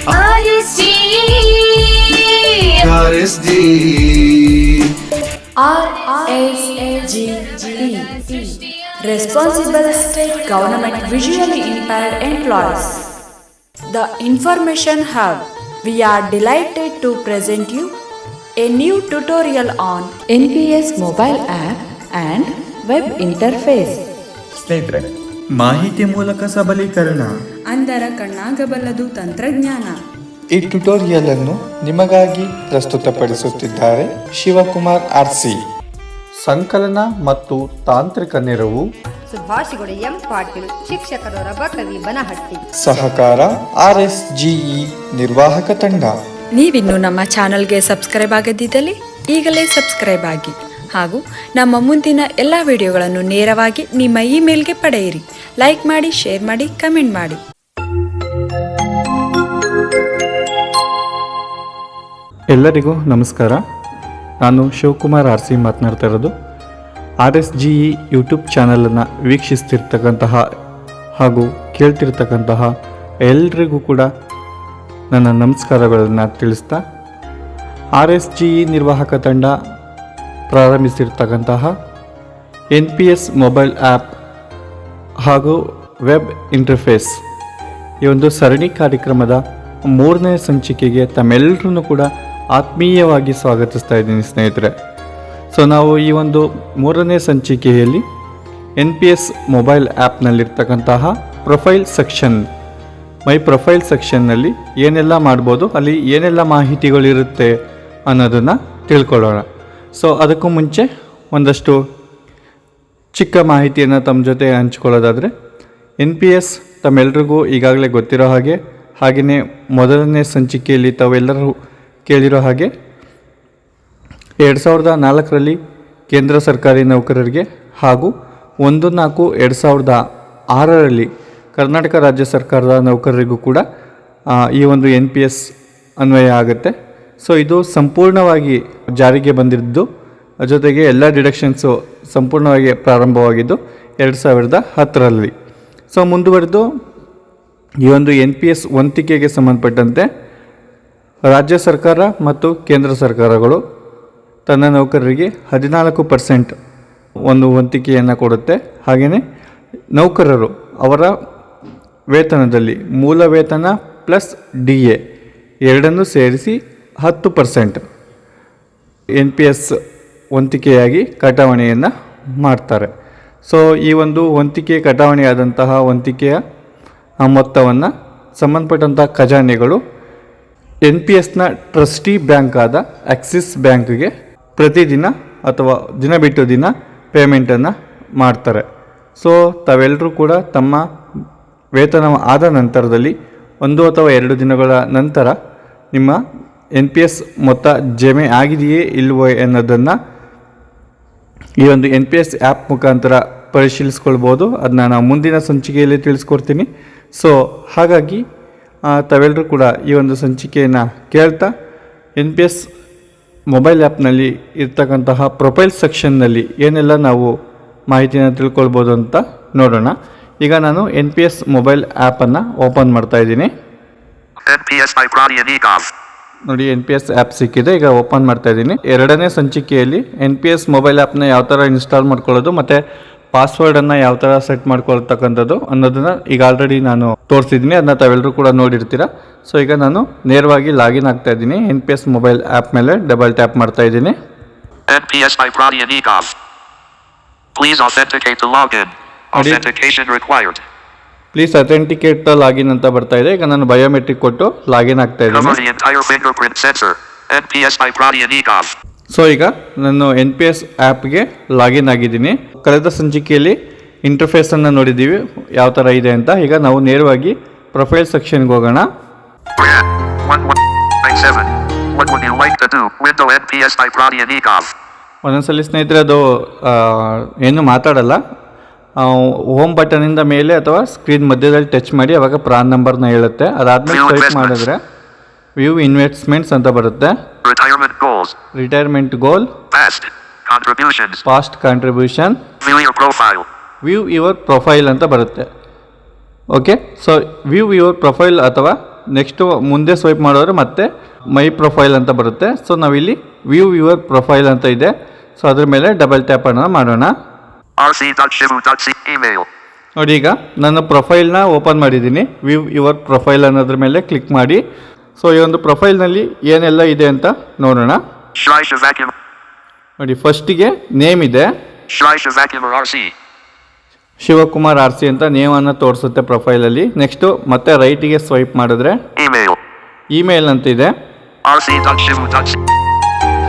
RSG Responsible State Government Visually Impaired Employees. The Information Hub. We are delighted to present you a new tutorial on NPS mobile app and web interface. ಸ್ನೇಹಿತರೆ, ಮಾಹಿತಿ ಮೂಲಕ ಸಬಲೀಕರಣ ಅಂದರ ಕಣ್ಣಾಗಬಲ್ಲದು ತಂತ್ರಜ್ಞಾನ. ಈ tutorial ಅನ್ನು ನಿಮಗಾಗಿ ಪ್ರಸ್ತುತಪಡಿಸುತ್ತಿದ್ದಾರೆ ಶಿವಕುಮಾರ್ ಆರ್ಸಿ. ಸಂಕಲನ ಮತ್ತು ತಾಂತ್ರಿಕ ನೆರವು ಸುಭಾಷಿಗಳು ಎಂ ಪಾಟೀಲ್, ಶಿಕ್ಷಕರು ರಬಕವಿ ಬನಹಟ್ಟಿ. ಸಹಕಾರ RSGE ನಿರ್ವಾಹಕ ತಂಡ. ನೀವಿನ್ನು ನಮ್ಮ ಚಾನಲ್ಗೆ ಸಬ್ಸ್ಕ್ರೈಬ್ ಆಗದಿದ್ದಲ್ಲಿ ಈಗಲೇ ಸಬ್ಸ್ಕ್ರೈಬ್ ಆಗಿ ಹಾಗೂ ನಮ್ಮ ಮುಂದಿನ ಎಲ್ಲ ವಿಡಿಯೋಗಳನ್ನು ನೇರವಾಗಿ ನಿಮ್ಮ ಇಮೇಲ್ಗೆ ಪಡೆಯಿರಿ. ಲೈಕ್ ಮಾಡಿ, ಶೇರ್ ಮಾಡಿ, ಕಮೆಂಟ್ ಮಾಡಿ. ಎಲ್ಲರಿಗೂ ನಮಸ್ಕಾರ. ನಾನು ಶಿವಕುಮಾರ್ ಆರ್ಸಿ ಮಾತನಾಡ್ತಾ ಇರೋದು. RSGE ಯೂಟ್ಯೂಬ್ ಚಾನಲನ್ನು ವೀಕ್ಷಿಸ್ತಿರ್ತಕ್ಕಂತಹ ಹಾಗೂ ಕೇಳ್ತಿರ್ತಕ್ಕಂತಹ ಎಲ್ರಿಗೂ ಕೂಡ ನನ್ನ ನಮಸ್ಕಾರಗಳನ್ನು ತಿಳಿಸ್ತಾ, RSGE ನಿರ್ವಾಹಕ ತಂಡ ಪ್ರಾರಂಭಿಸಿರ್ತಕ್ಕಂತಹ NPS ಮೊಬೈಲ್ ಆ್ಯಪ್ ಹಾಗೂ ವೆಬ್ ಇಂಟರ್ಫೇಸ್ ಈ ಒಂದು ಸರಣಿ ಕಾರ್ಯಕ್ರಮದ 3ನೇ ಸಂಚಿಕೆಗೆ ತಮ್ಮೆಲ್ಲರೂ ಕೂಡ ಆತ್ಮೀಯವಾಗಿ ಸ್ವಾಗತಿಸ್ತಾ ಇದ್ದೀನಿ ಸ್ನೇಹಿತರೆ. ಸೊ ನಾವು ಈ ಒಂದು 3ನೇ ಸಂಚಿಕೆಯಲ್ಲಿ NPS ಮೊಬೈಲ್ ಆ್ಯಪ್ನಲ್ಲಿರ್ತಕ್ಕಂತಹ ಪ್ರೊಫೈಲ್ ಸೆಕ್ಷನ್, ಮೈ ಪ್ರೊಫೈಲ್ ಸೆಕ್ಷನ್ನಲ್ಲಿ ಏನೆಲ್ಲ ಮಾಡ್ಬೋದು, ಅಲ್ಲಿ ಏನೆಲ್ಲ ಮಾಹಿತಿಗಳಿರುತ್ತೆ ಅನ್ನೋದನ್ನು ತಿಳ್ಕೊಳ್ಳೋಣ. ಸೊ ಅದಕ್ಕೂ ಮುಂಚೆ ಒಂದಷ್ಟು ಚಿಕ್ಕ ಮಾಹಿತಿಯನ್ನು ತಮ್ಮ ಜೊತೆ ಹಂಚ್ಕೊಳ್ಳೋದಾದರೆ, NPS ತಮ್ಮೆಲ್ಲರಿಗೂ ಈಗಾಗಲೇ ಗೊತ್ತಿರೋ ಹಾಗೆಯೇ ಮೊದಲನೇ ಸಂಚಿಕೆಯಲ್ಲಿ ತಾವೆಲ್ಲರೂ ಕೇಳಿರೋ ಹಾಗೆ 2004ರಲ್ಲಿ ಕೇಂದ್ರ ಸರ್ಕಾರಿ ನೌಕರರಿಗೆ ಹಾಗೂ 1/4/2006ರಲ್ಲಿ ಕರ್ನಾಟಕ ರಾಜ್ಯ ಸರ್ಕಾರದ ನೌಕರರಿಗೂ ಕೂಡ ಈ ಒಂದು NPS ಅನ್ವಯ ಆಗುತ್ತೆ. ಸೊ ಇದು ಸಂಪೂರ್ಣವಾಗಿ ಜಾರಿಗೆ ಬಂದಿದ್ದು, ಜೊತೆಗೆ ಎಲ್ಲ ಡಿಡಕ್ಷನ್ಸು ಸಂಪೂರ್ಣವಾಗಿ ಪ್ರಾರಂಭವಾಗಿದ್ದು 2010ರಲ್ಲಿ. ಸೊ ಮುಂದುವರೆದು ಈ ಒಂದು NPS ವಂತಿಕೆಗೆ ಸಂಬಂಧಪಟ್ಟಂತೆ ರಾಜ್ಯ ಸರ್ಕಾರ ಮತ್ತು ಕೇಂದ್ರ ಸರ್ಕಾರಗಳು ತನ್ನ ನೌಕರರಿಗೆ 14% ಒಂದು ವಂತಿಕೆಯನ್ನು ಕೊಡುತ್ತೆ. ಹಾಗೆಯೇ ನೌಕರರು ಅವರ ವೇತನದಲ್ಲಿ ಮೂಲ ವೇತನ ಪ್ಲಸ್ DA ಎರಡನ್ನೂ ಸೇರಿಸಿ 10% NPS ವಂತಿಕೆಯಾಗಿ ಕಟಾವಣೆಯನ್ನು ಮಾಡ್ತಾರೆ. ಸೊ ಈ ಒಂದು ವಂತಿಕೆ ಕಟಾವಣೆಯಾದಂತಹ ವಂತಿಕೆಯ ಮೊತ್ತವನ್ನು ಸಂಬಂಧಪಟ್ಟಂಥ ಖಜಾನೆಗಳು NPSನ ಟ್ರಸ್ಟಿ ಬ್ಯಾಂಕ್ ಆದ ಆಕ್ಸಿಸ್ ಬ್ಯಾಂಕ್ಗೆ ಪ್ರತಿದಿನ ಅಥವಾ ದಿನ ಬಿಟ್ಟು ದಿನ ಪೇಮೆಂಟನ್ನು ಮಾಡ್ತಾರೆ. ಸೊ ತಾವೆಲ್ಲರೂ ಕೂಡ ತಮ್ಮ ವೇತನ ಆದ ನಂತರದಲ್ಲಿ 1 ಅಥವಾ 2 ದಿನಗಳ ನಂತರ ನಿಮ್ಮ NPS ಮೊತ್ತ ಜಮೆ ಆಗಿದೆಯೇ ಇಲ್ವೋ ಅನ್ನೋದನ್ನು ಈ ಒಂದು NPS ಆ್ಯಪ್ ಮುಖಾಂತರ ಪರಿಶೀಲಿಸ್ಕೊಳ್ಬೋದು. ಅದನ್ನ ನಾನು ಮುಂದಿನ ಸಂಚಿಕೆಯಲ್ಲಿ ತಿಳಿಸ್ಕೊಡ್ತೀನಿ. ಸೊ ಹಾಗಾಗಿ ತಾವೆಲ್ಲರೂ ಕೂಡ ಈ ಒಂದು ಸಂಚಿಕೆಯನ್ನು ಕೇಳ್ತಾ NPS ಮೊಬೈಲ್ ಆ್ಯಪ್ನಲ್ಲಿ ಇರ್ತಕ್ಕಂತಹ ಪ್ರೊಫೈಲ್ ಸೆಕ್ಷನ್ನಲ್ಲಿ ಏನೆಲ್ಲ ನಾವು ಮಾಹಿತಿಯನ್ನು ತಿಳ್ಕೊಳ್ಬೋದು ಅಂತ ನೋಡೋಣ. ಈಗ ನಾನು NPS ಮೊಬೈಲ್ ಆ್ಯಪನ್ನು ಓಪನ್ ಮಾಡ್ತಾ ಇದ್ದೀನಿ. ನೋಡಿ, NPS ಆ್ಯಪ್ ಸಿಕ್ಕಿದೆ. ಈಗ ಓಪನ್ ಮಾಡ್ತಾ ಇದ್ದೀನಿ. 2ನೇ ಸಂಚಿಕೆಯಲ್ಲಿ NPS ಮೊಬೈಲ್ ಆ್ಯಪ್ನ ಯಾವ ಥರ ಇನ್ಸ್ಟಾಲ್ ಮಾಡ್ಕೊಳ್ಳೋದು ಮತ್ತು ಪಾಸ್ವರ್ಡನ್ನು ಯಾವ ಥರ ಸೆಟ್ ಮಾಡ್ಕೊಳ್ತಕ್ಕಂಥದ್ದು ಅನ್ನೋದನ್ನು ಈಗ ಆಲ್ರೆಡಿ ನಾನು ತೋರಿಸಿದ್ದೀನಿ. ಅದನ್ನ ತಾವೆಲ್ಲರೂ ಕೂಡ ನೋಡಿರ್ತೀರ. ಸೊ ಈಗ ನಾನು ನೇರವಾಗಿ ಲಾಗಿನ್ ಆಗ್ತಾ ಇದ್ದೀನಿ. NPS ಮೊಬೈಲ್ ಆ್ಯಪ್ ಮೇಲೆ ಡಬಲ್ ಟ್ಯಾಪ್ ಮಾಡ್ತಾ ಇದ್ದೀನಿ. NPS by Brian Ekov. Please authenticate to login. Authentication required. Please authenticate the login ಅಂತ ಬರ್ತಾ ಇದೆ. ಈಗ ನಾನು ಬಯೋಮೆಟ್ರಿಕ್ ಕೊಟ್ಟು ಲಾಗಿನ್ ಆಗ್ತಾ ಇದ್ದೀನಿ. Cover the entire fingerprint sensor. NPS by Brian Ekov. So ಈಗ ನಾನು NPS ಆ್ಯಪ್ಗೆ ಲಾಗಿನ್ ಆಗಿದ್ದೀನಿ. ಕಳೆದ ಸಂಚಿಕೆಯಲ್ಲಿ ಇಂಟರ್ಫೇಸನ್ನು ನೋಡಿದ್ದೀವಿ ಯಾವ ಥರ ಇದೆ ಅಂತ. ಈಗ ನಾವು ನೇರವಾಗಿ ಪ್ರೊಫೈಲ್ ಸೆಕ್ಷನ್ಗೆ ಹೋಗೋಣ. 1197. What would you like to do? Window NPS by Brian Ekov. ಒಂದೊಂದ್ಸಲಿ ಸ್ನೇಹಿತರೆ ಅದು ಏನು ಮಾತಾಡಲ್ಲ. ಹೋಮ್ ಬಟನಿಂದ ಮೇಲೆ ಅಥವಾ ಸ್ಕ್ರೀನ್ ಮಧ್ಯದಲ್ಲಿ ಟಚ್ ಮಾಡಿ ಅವಾಗ ಪ್ರಾನ್ ನಂಬರ್ನ ಹೇಳುತ್ತೆ. ಅದಾದ್ಮೇಲೆ ಟೈಪ್ ಮಾಡಿದ್ರೆ ವ್ಯೂ ಇನ್ವೆಸ್ಟ್ಮೆಂಟ್ಸ್ ಅಂತ ಬರುತ್ತೆ. Retirement goal, past contribution, view your profile ಅಂತ ಬರುತ್ತೆ. Okay, so view your profile ಅಥವಾ ನೆಕ್ಸ್ಟು ಮುಂದೆ ಸ್ವೈಪ್ ಮಾಡಿದ್ರೆ ಮತ್ತೆ ಮೈ ಪ್ರೊಫೈಲ್ ಅಂತ ಬರುತ್ತೆ. ಸೊ ನಾವಿಲ್ಲಿ ವ್ಯೂ ಯುವರ್ ಪ್ರೊಫೈಲ್ ಅಂತ ಇದೆ. ಸೊ ಅದ್ರ ಮೇಲೆ ಡಬಲ್ ಟ್ಯಾಪನ್ನು ಮಾಡೋಣ. rc.shivu.c email. ನೋಡಿ, ಈಗ ನನ್ನ ಪ್ರೊಫೈಲ್ನ ಓಪನ್ ಮಾಡಿದ್ದೀನಿ. ವ್ಯೂ ಯುವರ್ ಪ್ರೊಫೈಲ್ ಅನ್ನೋದ್ರ ಮೇಲೆ ಕ್ಲಿಕ್ ಮಾಡಿ. ಸೊ ಈ ಒಂದು ಪ್ರೊಫೈಲ್ನಲ್ಲಿ ಏನೆಲ್ಲ ಇದೆ ಅಂತ ನೋಡೋಣ. Shri Shivakumar. ನೋಡಿ, ಫಸ್ಟಿಗೆ ನೇಮ್ ಇದೆ, Shri Shivakumar RC. Shivakumar RC ಅಂತ ನೇಮನ್ನು ತೋರಿಸುತ್ತೆ ಪ್ರೊಫೈಲಲ್ಲಿ. ನೆಕ್ಸ್ಟು ಮತ್ತೆ ರೈಟಿಗೆ ಸ್ವೈಪ್ ಮಾಡಿದ್ರೆ Email. ಇಮೇಲ್ ಅಂತ ಇದೆ. rc.shivu.c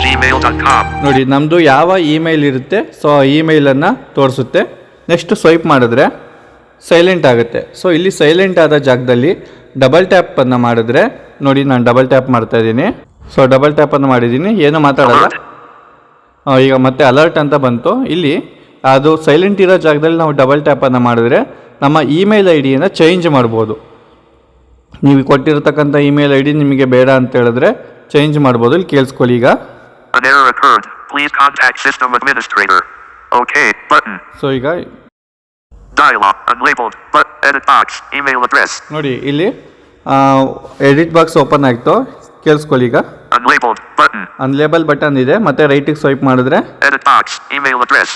gmail.com. ನೋಡಿ, ನಮ್ಮದು ಯಾವ ಇಮೇಲ್ ಇರುತ್ತೆ ಸೊ ಆ ಇಮೇಲನ್ನು ತೋರಿಸುತ್ತೆ. ನೆಕ್ಸ್ಟ್ ಸ್ವೈಪ್ ಮಾಡಿದ್ರೆ ಸೈಲೆಂಟ್ ಆಗುತ್ತೆ. ಸೊ ಇಲ್ಲಿ ಸೈಲೆಂಟ್ ಆದ ಜಾಗದಲ್ಲಿ ಡಬಲ್ ಟ್ಯಾಪನ್ನು ಮಾಡಿದ್ರೆ, ನೋಡಿ ನಾನು ಡಬಲ್ ಟ್ಯಾಪ್ ಮಾಡ್ತಾ ಇದ್ದೀನಿ. ಸೊ ಡಬಲ್ ಟ್ಯಾಪನ್ನು ಮಾಡಿದ್ದೀನಿ, ಏನು ಮಾತಾಡಲ್ಲ. ಈಗ ಮತ್ತೆ ಅಲರ್ಟ್ ಅಂತ ಬಂತು. ಇಲ್ಲಿ ಅದು ಸೈಲೆಂಟ್ ಇರೋ ಜಾಗದಲ್ಲಿ ನಾವು ಡಬಲ್ ಟ್ಯಾಪನ್ನು ಮಾಡಿದ್ರೆ ನಮ್ಮ ಇಮೇಲ್ ಐ ಡಿಯನ್ನು ಚೇಂಜ್ ಮಾಡ್ಬೋದು. ನೀವು ಕೊಟ್ಟಿರ್ತಕ್ಕಂಥ ಇಮೇಲ್ ಐ ಡಿ ನಿಮಗೆ ಬೇಡ ಅಂತ ಹೇಳಿದ್ರೆ ಚೇಂಜ್ ಮಾಡ್ಬೋದು. ಇಲ್ಲಿ ಕೇಳಿಸ್ಕೊಳ್ಳಿ. ಈಗ An error occurred. Please contact system administrator. Okay button. So ಈಗ Dialog unlabeled but edit box email address. ನೋಡಿ, ಇಲ್ಲಿ ಎಡಿಟ್ ಬಾಕ್ಸ್ ಓಪನ್ ಆಯಿತು. ಕೇಳಿಸ್ಕೊಳ್ಳಿ. ಈಗ Unlabeled button. ಅನ್ಲೇಬಲ್ ಬಟನ್ ಇದೆ, ಮತ್ತೆ ರೈಟಿಗೆ ಸ್ವೈಪ್ ಮಾಡಿದ್ರೆ Edit box email address.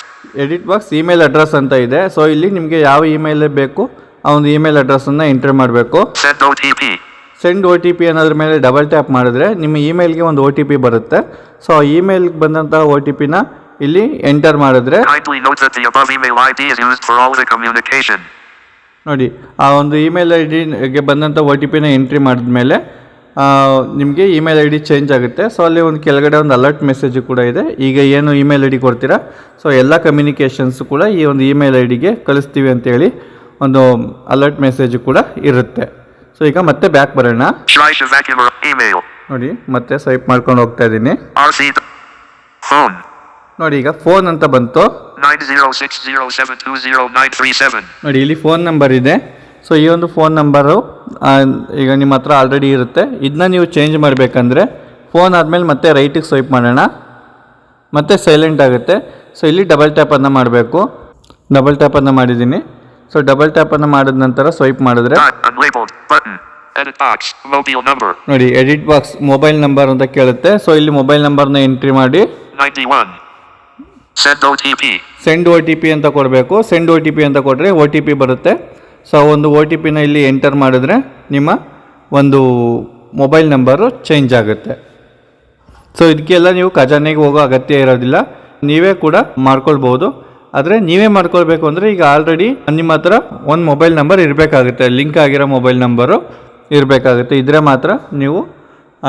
Edit box email address ಅಂತ ಇದೆ. ಸೊ ಇಲ್ಲಿ ನಿಮಗೆ ಯಾವ ಇಮೇಲ್ ಬೇಕು ಆ ಒಂದು ಇಮೇಲ್ ಅಡ್ರೆಸ್ಸನ್ನು ಎಂಟರ್ ಮಾಡಬೇಕು. Send OTP. ಸೆಂಡ್ ಒ ಟಿ ಪಿ ಅನ್ನೋದ್ರ ಮೇಲೆ ಡಬಲ್ ಟ್ಯಾಪ್ ಮಾಡಿದ್ರೆ ನಿಮ್ಮ ಇಮೇಲ್ಗೆ ಒಂದು ಒ ಟಿ ಪಿ ಬರುತ್ತೆ. ಸೊ ಆ ಇಮೇಲ್ಗೆ ಬಂದಂಥ ಒ ಟಿ ಪಿನ ಇಲ್ಲಿ ಎಂಟರ್ ಮಾಡಿದ್ರೆ, Kindly note that the above email ID is used for all the communication. ನೋಡಿ ಆ ಒಂದು ಇಮೇಲ್ ಐ ಡಿಗೆ ಬಂದಂಥ ಒ ಟಿ ಪಿನ ಎಂಟ್ರಿ ಮಾಡಿದ್ಮೇಲೆ ನಿಮಗೆ ಇಮೇಲ್ ಐ ಡಿ ಚೇಂಜ್ ಆಗುತ್ತೆ. ಸೊ ಅಲ್ಲಿ ಒಂದು ಕೆಳಗಡೆ ಒಂದು ಅಲರ್ಟ್ ಮೆಸೇಜು ಕೂಡ ಇದೆ. ಈಗ ಏನು ಇಮೇಲ್ ಐ ಡಿ ಕೊಡ್ತೀರಾ ಸೊ ಎಲ್ಲ ಕಮ್ಯುನಿಕೇಷನ್ಸು ಕೂಡ ಈ ಒಂದು ಇಮೇಲ್ ಐ ಡಿಗೆ ಕಳಿಸ್ತೀವಿ ಅಂತೇಳಿ ಒಂದು ಅಲರ್ಟ್ ಮೆಸೇಜು ಕೂಡ ಇರುತ್ತೆ. ಸೊ ಈಗ ಮತ್ತೆ ಬ್ಯಾಕ್ ಬರೋಣ. Shri Shivakumar email. ನೋಡಿ, ಮತ್ತೆ ಸ್ವೈಪ್ ಮಾಡ್ಕೊಂಡು ಹೋಗ್ತಾ ಇದ್ದೀನಿ. RC phone ನೋಡಿ, ಈಗ ಫೋನ್ ಅಂತ ಬಂತು. 9060720937. ನೋಡಿ, ಇಲ್ಲಿ ಫೋನ್ ನಂಬರ್ ಇದೆ. ಸೊ ಈ ಒಂದು ಫೋನ್ ನಂಬರು ಈಗ ನಿಮ್ಮ ಹತ್ರ ಆಲ್ರೆಡಿ ಇರುತ್ತೆ. ಇದನ್ನ ನೀವು ಚೇಂಜ್ ಮಾಡಬೇಕಂದ್ರೆ ಫೋನ್ ಆದಮೇಲೆ ಮತ್ತೆ ರೈಟಿಗೆ ಸ್ವೈಪ್ ಮಾಡೋಣ, ಮತ್ತೆ ಸೈಲೆಂಟ್ ಆಗುತ್ತೆ. ಸೊ ಇಲ್ಲಿ ಡಬಲ್ ಟ್ಯಾಪನ್ನು ಮಾಡಬೇಕು. ಡಬಲ್ ಟ್ಯಾಪನ್ನು ಮಾಡಿದ್ದೀನಿ. ಸೊ ಡಬಲ್ ಟ್ಯಾಪನ್ನು ಮಾಡಿದ ನಂತರ ಸ್ವೈಪ್ ಮಾಡಿದ್ರೆ Unlabeled button. Edit box mobile number. ನೋಡಿ, ಎಡಿಟ್ ಬಾಕ್ಸ್ ಮೊಬೈಲ್ ನಂಬರ್ ಅಂತ ಕೇಳುತ್ತೆ. ಸೊ ಇಲ್ಲಿ ಮೊಬೈಲ್ ನಂಬರ್ನ ಎಂಟ್ರಿ ಮಾಡಿ 91. Send OTP. ಸೆಂಡ್ ಒ ಟಿ ಪಿ ಅಂತ ಕೊಡಬೇಕು. ಸೆಂಡ್ ಒ ಟಿ ಪಿ ಅಂತ ಕೊಟ್ಟರೆ ಒ ಟಿ ಪಿ ಬರುತ್ತೆ. ಸೊ ಒಂದು ಒ ಟಿ ಪಿನ ಇಲ್ಲಿ ಎಂಟರ್ ಮಾಡಿದ್ರೆ ನಿಮ್ಮ ಒಂದು ಮೊಬೈಲ್ ನಂಬರು ಚೇಂಜ್ ಆಗುತ್ತೆ. ಸೊ ಇದಕ್ಕೆಲ್ಲ ನೀವು ಖಜಾನೆಗೆ ಹೋಗೋ ಅಗತ್ಯ ಇರೋದಿಲ್ಲ, ನೀವೇ ಕೂಡ ಮಾಡ್ಕೊಳ್ಬೋದು. ಆದರೆ ನೀವೇ ಮಾಡ್ಕೊಳ್ಬೇಕು ಅಂದರೆ ಈಗ ಆಲ್ರೆಡಿ ನಿಮ್ಮ ಹತ್ರ ಒಂದು ಮೊಬೈಲ್ ನಂಬರ್ ಇರಬೇಕಾಗುತ್ತೆ, ಲಿಂಕ್ ಆಗಿರೋ ಮೊಬೈಲ್ ನಂಬರು ಇರಬೇಕಾಗುತ್ತೆ. ಇದ್ರೆ ಮಾತ್ರ ನೀವು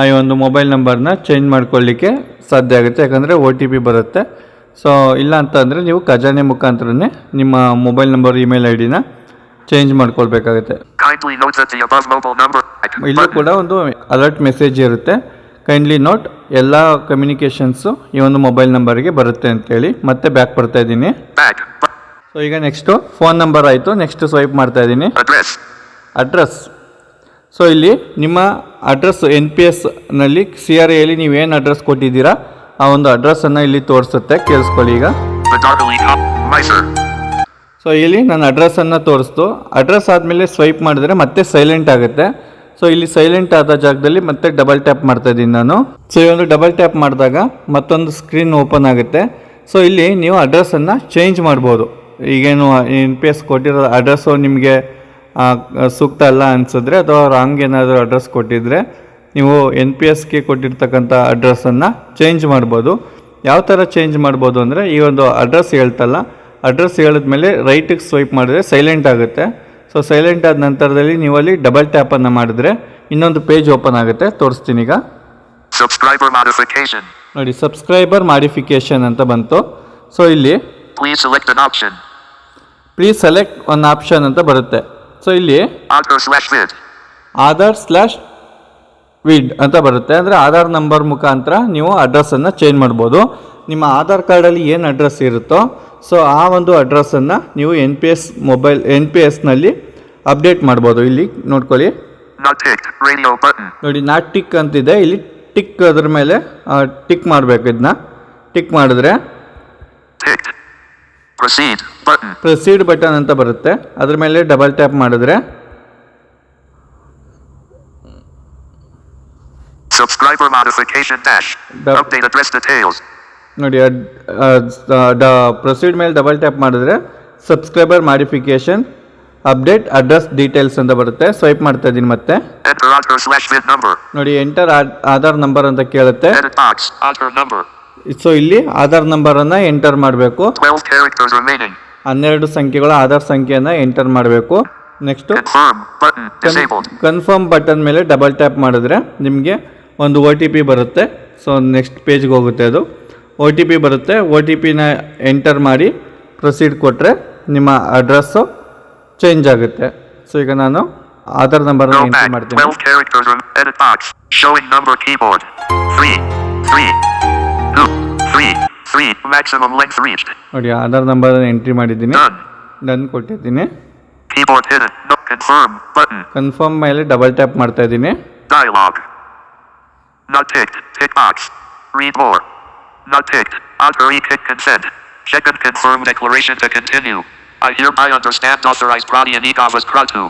ಆ ಒಂದು ಮೊಬೈಲ್ ನಂಬರ್ನ ಚೇಂಜ್ ಮಾಡ್ಕೊಳ್ಳಿಕ್ಕೆ ಸಾಧ್ಯ ಆಗುತ್ತೆ, ಯಾಕಂದರೆ ಒ ಟಿ ಪಿ ಬರುತ್ತೆ. ಸೊ ಇಲ್ಲ ಅಂತಂದರೆ ನೀವು ಖಜಾನೆ ಮುಖಾಂತರನೇ ನಿಮ್ಮ ಮೊಬೈಲ್ ನಂಬರ್ ಇಮೇಲ್ ಐ ಡಿನ ಚೇಂಜ್ ಮಾಡ್ಕೊಳ್ಬೇಕಾಗುತ್ತೆ. Kindly note that the above mobile number. ಇಲ್ಲೂ ಕೂಡ ಒಂದು ಅಲರ್ಟ್ ಮೆಸೇಜ್ ಇರುತ್ತೆ. ಕೈಂಡ್ಲಿ ನೋಟ್, ಎಲ್ಲ ಕಮ್ಯುನಿಕೇಷನ್ಸು ಈ ಒಂದು ಮೊಬೈಲ್ ನಂಬರಿಗೆ ಬರುತ್ತೆ ಅಂತೇಳಿ. ಮತ್ತೆ ಬ್ಯಾಕ್ ಬರ್ತಾ ಇದ್ದೀನಿ. Back. ಸೊ ಈಗ ನೆಕ್ಸ್ಟು ಫೋನ್ ನಂಬರ್ ಆಯಿತು. ನೆಕ್ಸ್ಟ್ ಸ್ವೈಪ್ ಮಾಡ್ತಾ ಇದ್ದೀನಿ. Address. ಅಡ್ರೆಸ್. ಸೊ ಇಲ್ಲಿ ನಿಮ್ಮ ಅಡ್ರೆಸ್ NPSನಲ್ಲಿ CRAಯಲ್ಲಿ ನೀವೇನು ಅಡ್ರೆಸ್ ಕೊಟ್ಟಿದ್ದೀರಾ ಆ ಒಂದು ಅಡ್ರೆಸ್ಸನ್ನು ಇಲ್ಲಿ ತೋರಿಸುತ್ತೆ. ಕೇಳಿಸ್ಕೊಳ್ಳಿ. ಈಗ Mysore. ಸೊ ಇಲ್ಲಿ ನನ್ನ ಅಡ್ರೆಸ್ಸನ್ನು ತೋರಿಸ್ತು. ಅಡ್ರೆಸ್ ಆದಮೇಲೆ ಸ್ವೈಪ್ ಮಾಡಿದ್ರೆ ಮತ್ತೆ ಸೈಲೆಂಟ್ ಆಗುತ್ತೆ. ಸೊ ಇಲ್ಲಿ ಸೈಲೆಂಟ್ ಆದ ಜಾಗದಲ್ಲಿ ಮತ್ತೆ ಡಬಲ್ ಟ್ಯಾಪ್ ಮಾಡ್ತಾ ಇದ್ದೀನಿ ನಾನು. ಸೊ ಈ ಒಂದು ಡಬಲ್ ಟ್ಯಾಪ್ ಮಾಡಿದಾಗ ಮತ್ತೊಂದು ಸ್ಕ್ರೀನ್ ಓಪನ್ ಆಗುತ್ತೆ. ಸೊ ಇಲ್ಲಿ ನೀವು ಅಡ್ರೆಸ್ಸನ್ನು ಚೇಂಜ್ ಮಾಡ್ಬೋದು. ಈಗೇನು NPS ಕೊಟ್ಟಿರೋ ಅಡ್ರೆಸ್ಸು ನಿಮಗೆ ಸೂಕ್ತ ಅಲ್ಲ ಅನಿಸಿದ್ರೆ ಅಥವಾ ರಾಂಗ್ ಏನಾದರೂ ಅಡ್ರೆಸ್ ಕೊಟ್ಟಿದ್ರೆ ನೀವು NPSಗೆ ಕೊಟ್ಟಿರ್ತಕ್ಕಂಥ ಅಡ್ರೆಸ್ಸನ್ನು ಚೇಂಜ್ ಮಾಡ್ಬೋದು. ಯಾವ ಥರ ಚೇಂಜ್ ಮಾಡ್ಬೋದು ಅಂದರೆ, ಈ ಒಂದು ಅಡ್ರೆಸ್ ಹೇಳ್ತಲ್ಲ, ಅಡ್ರೆಸ್ ಹೇಳಿದ್ಮೇಲೆ ರೈಟಿಗೆ ಸ್ವೈಪ್ ಮಾಡಿದ್ರೆ ಸೈಲೆಂಟ್ ಆಗುತ್ತೆ. ಸೊ ಸೈಲೆಂಟ್ ಆದ ನಂತರದಲ್ಲಿ ನೀವು ಅಲ್ಲಿ ಡಬಲ್ ಟ್ಯಾಪನ್ನು ಮಾಡಿದ್ರೆ ಇನ್ನೊಂದು ಪೇಜ್ ಓಪನ್ ಆಗುತ್ತೆ. ತೋರಿಸ್ತೀನಿ ಈಗ. Subscriber modification. ನೋಡಿ, ಸಬ್ಸ್ಕ್ರೈಬರ್ ಮಾಡಿಫಿಕೇಷನ್ ಅಂತ ಬಂತು. ಸೊ ಇಲ್ಲಿ Please select an option. Please select one option ಅಂತ ಬರುತ್ತೆ. ಸೊ ಇಲ್ಲಿ Aadhar/vid. Aadhar/vid ಅಂತ ಬರುತ್ತೆ. ಅಂದರೆ ಆಧಾರ್ ನಂಬರ್ ಮುಖಾಂತರ ನೀವು ಅಡ್ರೆಸ್ಸನ್ನು ಚೇಂಜ್ ಮಾಡ್ಬೋದು. ನಿಮ್ಮ ಆಧಾರ್ ಕಾರ್ಡಲ್ಲಿ ಏನು ಅಡ್ರೆಸ್ ಇರುತ್ತೋ ಸೊ ಆ ಒಂದು ಅಡ್ರೆಸ್ಸನ್ನು ನೀವು NPSನಲ್ಲಿ ಅಪ್ಡೇಟ್ ಮಾಡ್ಬೋದು. ಇಲ್ಲಿ ನೋಡ್ಕೊಳ್ಳಿ. Not ticked. Radio button. ನೋಡಿ, ನಾಟ್ ಟಿಕ್ ಅಂತಿದೆ. ಇಲ್ಲಿ ಟಿಕ್ ಅದ್ರ ಮೇಲೆ ಟಿಕ್ ಮಾಡಬೇಕು. ಇದನ್ನ ಟಿಕ್ ಮಾಡಿದ್ರೆ Ticked. Proceed button. Proceed button ಅಂತ ಬರುತ್ತೆ. ಅದ್ರ ಮೇಲೆ ಡಬಲ್ ಟ್ಯಾಪ್ ಮಾಡಿದ್ರೆ Subscriber modification dash. Dub- Update address details. ನೋಡಿ ಪ್ರೊಸೀಡ್ ಮೇಲೆ ಡಬಲ್ ಟ್ಯಾಪ್ ಮಾಡಿದ್ರೆ subscriber modification update address details ಅಂತ ಬರುತ್ತೆ. ಸ್ವೈಪ್ ಮಾಡ್ತಾ ಇದ್ದೀನಿ ಮತ್ತೆ. Enter Aadhaar/VIN number. ನೋಡಿ ಎಂಟರ್ ಆಧಾರ್ ನಂಬರ್ ಅಂತ ಕೇಳುತ್ತೆ. Edit box. Aadhaar number. So ಇಲ್ಲಿ ಆಧಾರ್ ನಂಬರನ್ನು ಎಂಟರ್ ಮಾಡಬೇಕು. 12 characters remaining. 12 ಸಂಖ್ಯೆಗಳ ಆಧಾರ್ ಸಂಖ್ಯೆಯನ್ನು ಎಂಟರ್ ಮಾಡಬೇಕು. Next Confirm button disabled. Confirm button ಮೇಲೆ ಡಬಲ್ ಟ್ಯಾಪ್ ಮಾಡಿದ್ರೆ ನಿಮಗೆ ಒಂದು OTP ಬರುತ್ತೆ. ಸೊ ನೆಕ್ಸ್ಟ್ ಪೇಜ್ಗೆ ಹೋಗುತ್ತೆ. ಅದು OTP ಬರುತ್ತೆ. OTPನ ಎಂಟರ್ ಮಾಡಿ ಪ್ರೊಸೀಡ್ ಕೊಟ್ಟರೆ ನಿಮ್ಮ ಅಡ್ರೆಸ್ಸು ಚೇಂಜ್ ಆಗುತ್ತೆ. ಸೊ ಈಗ ನಾನು ಆಧಾರ್ ನಂಬರನ್ನು Go ಎಂಟರ್ back. ಮಾಡ್ತೀನಿ. 12 characters. Edit box. Showing number keyboard. 3 3 2 3 3. Maximum length reached. ನೋಡಿ ಆಧಾರ್ ನಂಬರನ್ನು ಎಂಟ್ರಿ ಮಾಡಿದ್ದೀನಿ. Done. ಡನ್ ಕೊಟ್ಟಿದ್ದೀನಿ. Keyboard hidden. No. Confirm button. Confirm ಮೇಲೆ ಡಬಲ್ ಟ್ಯಾಪ್ ಮಾಡ್ತಾ ಇದ್ದೀನಿ. Dialog. Not ticked. Tick box. Read more. Not ticked. Aadhaar e-tick consent. Check and confirm declaration to continue. I hereby understand authorized Pradian e-Gavas Kratu.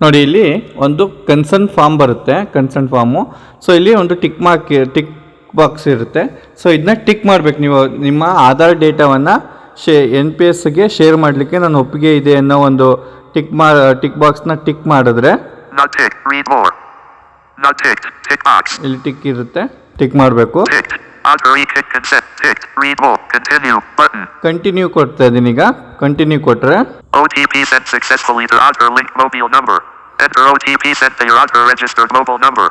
ನೋಡಿ ಇಲ್ಲಿ ಒಂದು concern form ಬರುತ್ತೆ. Concern form. So ಇಲ್ಲಿ ಒಂದು tick box ಇರುತ್ತೆ. So ಇದನ್ನ tick ಮಾಡಬೇಕು. ನೀವು ನಿಮ್ಮ ಆಧಾರ್ ಡೇಟಾವನ್ನು NPSಗೆ ಶೇರ್ ಮಾಡಲಿಕ್ಕೆ ನಾನು ಒಪ್ಪಿಗೆ ಇದೆ ಅನ್ನೋ ಒಂದು ಟಿಕ್ ಬಾಕ್ಸ್ನ ಟಿಕ್ ಮಾಡಿದ್ರೆ Not ticked. Read more. Not ticked. Tick box. ಇಲ್ಲಿ ಟಿಕ್ ಇರುತ್ತೆ. ಟಿಕ್ ಮಾಡಬೇಕು. Ticked. Aadhaar e-tick consent. Ticked. Read more. Continue. Button. Continue ಕೊಡ್ತಾ ಇದ್ದೀನಿ. ಈಗ ಕಂಟಿನ್ಯೂ ಕೊಟ್ಟರೆ OTP sent successfully to Aadhaar linked mobile number. Enter OTP sent to your Aadhaar registered mobile number.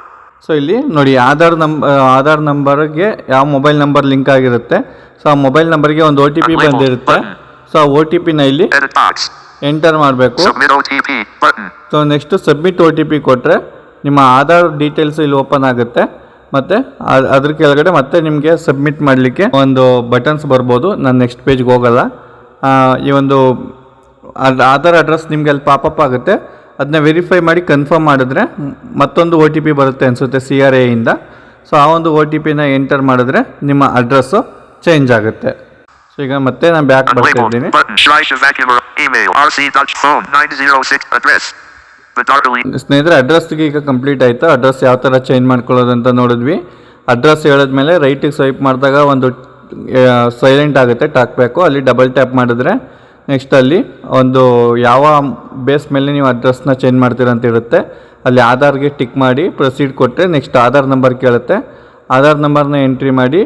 So ಇಲ್ಲಿ ನೋಡಿ ಆಧಾರ್ ನಂಬರ್ಗೆ ಯಾವ ಮೊಬೈಲ್ ನಂಬರ್ ಲಿಂಕ್ ಆಗಿರುತ್ತೆ. So ಆ ಮೊಬೈಲ್ ನಂಬರ್ಗೆ ಒಂದು OTP ಬಂದಿರುತ್ತೆ. ಸೊ ಆ OTPನ ಇಲ್ಲಿ Edit box. ಎಂಟರ್ ಮಾಡಬೇಕು. Submit OTP. Button. So next submit OTP ಕೊಟ್ಟರೆ ನಿಮ್ಮ ಆಧಾರ್ ಡೀಟೇಲ್ಸ್ ಇಲ್ಲಿ ಓಪನ್ ಆಗುತ್ತೆ. ಮತ್ತು ಅದ್ರ ಕೆಳಗಡೆ ಮತ್ತೆ ನಿಮಗೆ ಸಬ್ಮಿಟ್ ಮಾಡಲಿಕ್ಕೆ ಒಂದು ಬಟನ್ಸ್ ಬರ್ಬೋದು. ನಾನು ನೆಕ್ಸ್ಟ್ ಪೇಜ್ಗೆ ಹೋಗಲ್ಲ. ಈ ಒಂದು ಆಧಾರ್ ಅಡ್ರೆಸ್ ನಿಮಗೆ ಅಲ್ಲಿ ಪಾಪಪ್ ಆಗುತ್ತೆ. ಅದನ್ನ ವೆರಿಫೈ ಮಾಡಿ ಕನ್ಫರ್ಮ್ ಮಾಡಿದ್ರೆ ಮತ್ತೊಂದು OTP ಬರುತ್ತೆ ಅನಿಸುತ್ತೆ CRA ಇಂದ. ಸೊ ಆ ಒಂದು OTPನ ಎಂಟರ್ ಮಾಡಿದ್ರೆ ನಿಮ್ಮ ಅಡ್ರೆಸ್ಸು ಚೇಂಜ್ ಆಗುತ್ತೆ. ಸೊ ಈಗ ಮತ್ತೆ ನಾನು ಬ್ಯಾಕ್ ಬರ್ತಾ Unlabeled. ಇದ್ದೀನಿ. Button. Shrisha Vacuum. Email. RC Dutch phone 906. Address. Vidarli. ಸ್ನೇಹಿತರೆ ಅಡ್ರೆಸ್ಗೆ ಈಗ ಕಂಪ್ಲೀಟ್ ಆಯಿತು. ಅಡ್ರೆಸ್ ಯಾವ ಥರ ಚೇಂಜ್ ಮಾಡ್ಕೊಳ್ಳೋದಂತ ನೋಡಿದ್ವಿ. ಅಡ್ರೆಸ್ ಹೇಳಿದ್ಮೇಲೆ ರೈಟಿಗೆ ಸ್ವೈಪ್ ಮಾಡಿದಾಗ ಒಂದು ಸೈಲೆಂಟ್ ಆಗುತ್ತೆ ಟಾಕ್ ಬ್ಯಾಕು. ಅಲ್ಲಿ ಡಬಲ್ ಟ್ಯಾಪ್ ಮಾಡಿದ್ರೆ ನೆಕ್ಸ್ಟ್ ಅಲ್ಲಿ ಒಂದು ಯಾವ ಬೇಸ್ ಮೇಲೆ ನೀವು ಅಡ್ರೆಸ್ನ ಚೇಂಜ್ ಮಾಡ್ತೀರ ಅಂತ ಇರುತ್ತೆ. ಅಲ್ಲಿ ಆಧಾರ್ಗೆ ಟಿಕ್ ಮಾಡಿ ಪ್ರೊಸೀಡ್ ಕೊಟ್ಟರೆ ನೆಕ್ಸ್ಟ್ ಆಧಾರ್ ನಂಬರ್ ಕೇಳುತ್ತೆ. ಆಧಾರ್ ನಂಬರ್ನ ಎಂಟ್ರಿ ಮಾಡಿ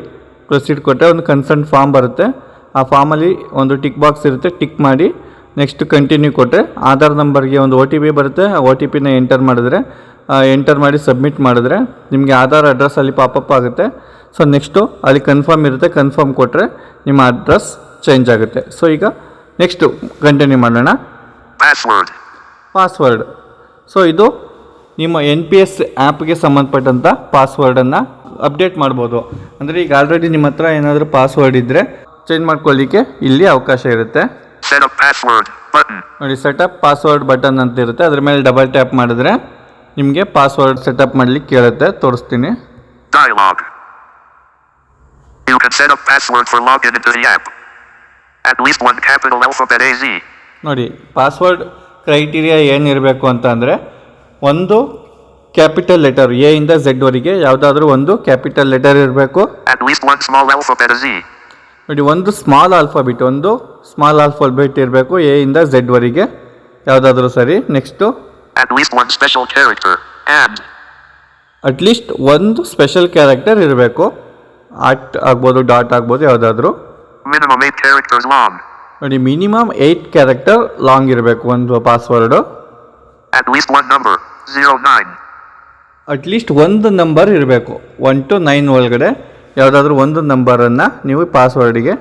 ಪ್ರೊಸೀಡ್ ಕೊಟ್ಟರೆ ಒಂದು ಕನ್ಸರ್ನ್ ಫಾರ್ಮ್ ಬರುತ್ತೆ. ಆ ಫಾರ್ಮಲ್ಲಿ ಒಂದು ಟಿಕ್ ಬಾಕ್ಸ್ ಇರುತ್ತೆ. ಟಿಕ್ ಮಾಡಿ ನೆಕ್ಸ್ಟ್ ಕಂಟಿನ್ಯೂ ಕೊಟ್ಟರೆ ಆಧಾರ್ ನಂಬರ್ಗೆ ಒಂದು OTP ಬರುತ್ತೆ. ಆ OTPನ ಎಂಟರ್ ಮಾಡಿ ಸಬ್ಮಿಟ್ ಮಾಡಿದ್ರೆ ನಿಮಗೆ ಆಧಾರ್ ಅಡ್ರೆಸ್ ಅಲ್ಲಿ ಪಾಪಪ್ ಆಗುತ್ತೆ. ಸೊ ನೆಕ್ಸ್ಟು ಅಲ್ಲಿ ಕನ್ಫರ್ಮ್ ಇರುತ್ತೆ. ಕನ್ಫರ್ಮ್ ಕೊಟ್ಟರೆ ನಿಮ್ಮ ಅಡ್ರೆಸ್ ಚೇಂಜ್ ಆಗುತ್ತೆ. ಸೊ ಈಗ ನೆಕ್ಸ್ಟು ಕಂಟಿನ್ಯೂ ಮಾಡೋಣ. ಪಾಸ್ವರ್ಡ್. ಸೊ ಇದು ನಿಮ್ಮ NPS ಆ್ಯಪ್ಗೆ ಸಂಬಂಧಪಟ್ಟಂಥ ಪಾಸ್ವರ್ಡನ್ನು ಅಪ್ಡೇಟ್ ಮಾಡ್ಬೋದು. ಅಂದರೆ ಈಗ ಆಲ್ರೆಡಿ ನಿಮ್ಮ ಹತ್ರ ಏನಾದರೂ ಪಾಸ್ವರ್ಡ್ ಇದ್ದರೆ ಚೇಂಜ್ ಮಾಡ್ಕೊಳ್ಳಿಕ್ಕೆ ಇಲ್ಲಿ ಅವಕಾಶ ಇರುತ್ತೆ. Setup password button. ನೋಡಿ ಸೆಟಪ್ ಪಾಸ್ವರ್ಡ್ ಬಟನ್ ಅಂತ ಇರುತ್ತೆ. ಅದ್ರ ಮೇಲೆ ಡಬಲ್ ಟ್ಯಾಪ್ ಮಾಡಿದ್ರೆ ನಿಮಗೆ ಪಾಸ್ವರ್ಡ್ ಸೆಟಪ್ ಮಾಡಲಿಕ್ಕೆ ಕೇಳುತ್ತೆ. ತೋರಿಸ್ತೀನಿ. Dialog. You can set up password for login into the app. At least one capital alphabet AZ. ನೋಡಿ ಪಾಸ್ವರ್ಡ್ ಕ್ರೈಟೀರಿಯಾ ಏನಿರಬೇಕು ಅಂತ ಅಂದರೆ ಒಂದು ಕ್ಯಾಪಿಟಲ್ ಲೆಟರ್ A ಇಂದ Z ವರೆಗೆ ಯಾವುದಾದ್ರೂ ಒಂದು ಕ್ಯಾಪಿಟಲ್ ಲೆಟರ್ ಇರಬೇಕು. At least one small alphabet Z. ನೋಡಿ ಒಂದು ಸ್ಮಾಲ್ ಆಲ್ಫಾಬೆಟ್ ಇರಬೇಕು A ಇಂದ Z ವರೆಗೆ ಯಾವುದಾದ್ರೂ ಸರಿ. Next At least one special character. And. At least ಒಂದು ಸ್ಪೆಷಲ್ ಕ್ಯಾರೆಕ್ಟರ್ ಇರಬೇಕು. ಆಟ್ ಆಗ್ಬೋದು, ಡಾಟ್ ಆಗ್ಬೋದು, ಯಾವುದಾದ್ರೂ. Minimum 8 characters long. ನೋಡಿ ಮಿನಿಮಮ್ 8 ಕ್ಯಾರೆಕ್ಟರ್ ಲಾಂಗ್ ಇರಬೇಕು ಒಂದು password. At least one number. 09. At least ಒಂದು ನಂಬರ್ ಇರಬೇಕು. 1 to 9 ಒಳಗಡೆ ಯಾವುದಾದ್ರೂ ಒಂದು ನಂಬರನ್ನು ನೀವು ಪಾಸ್ವರ್ಡಿಗೆ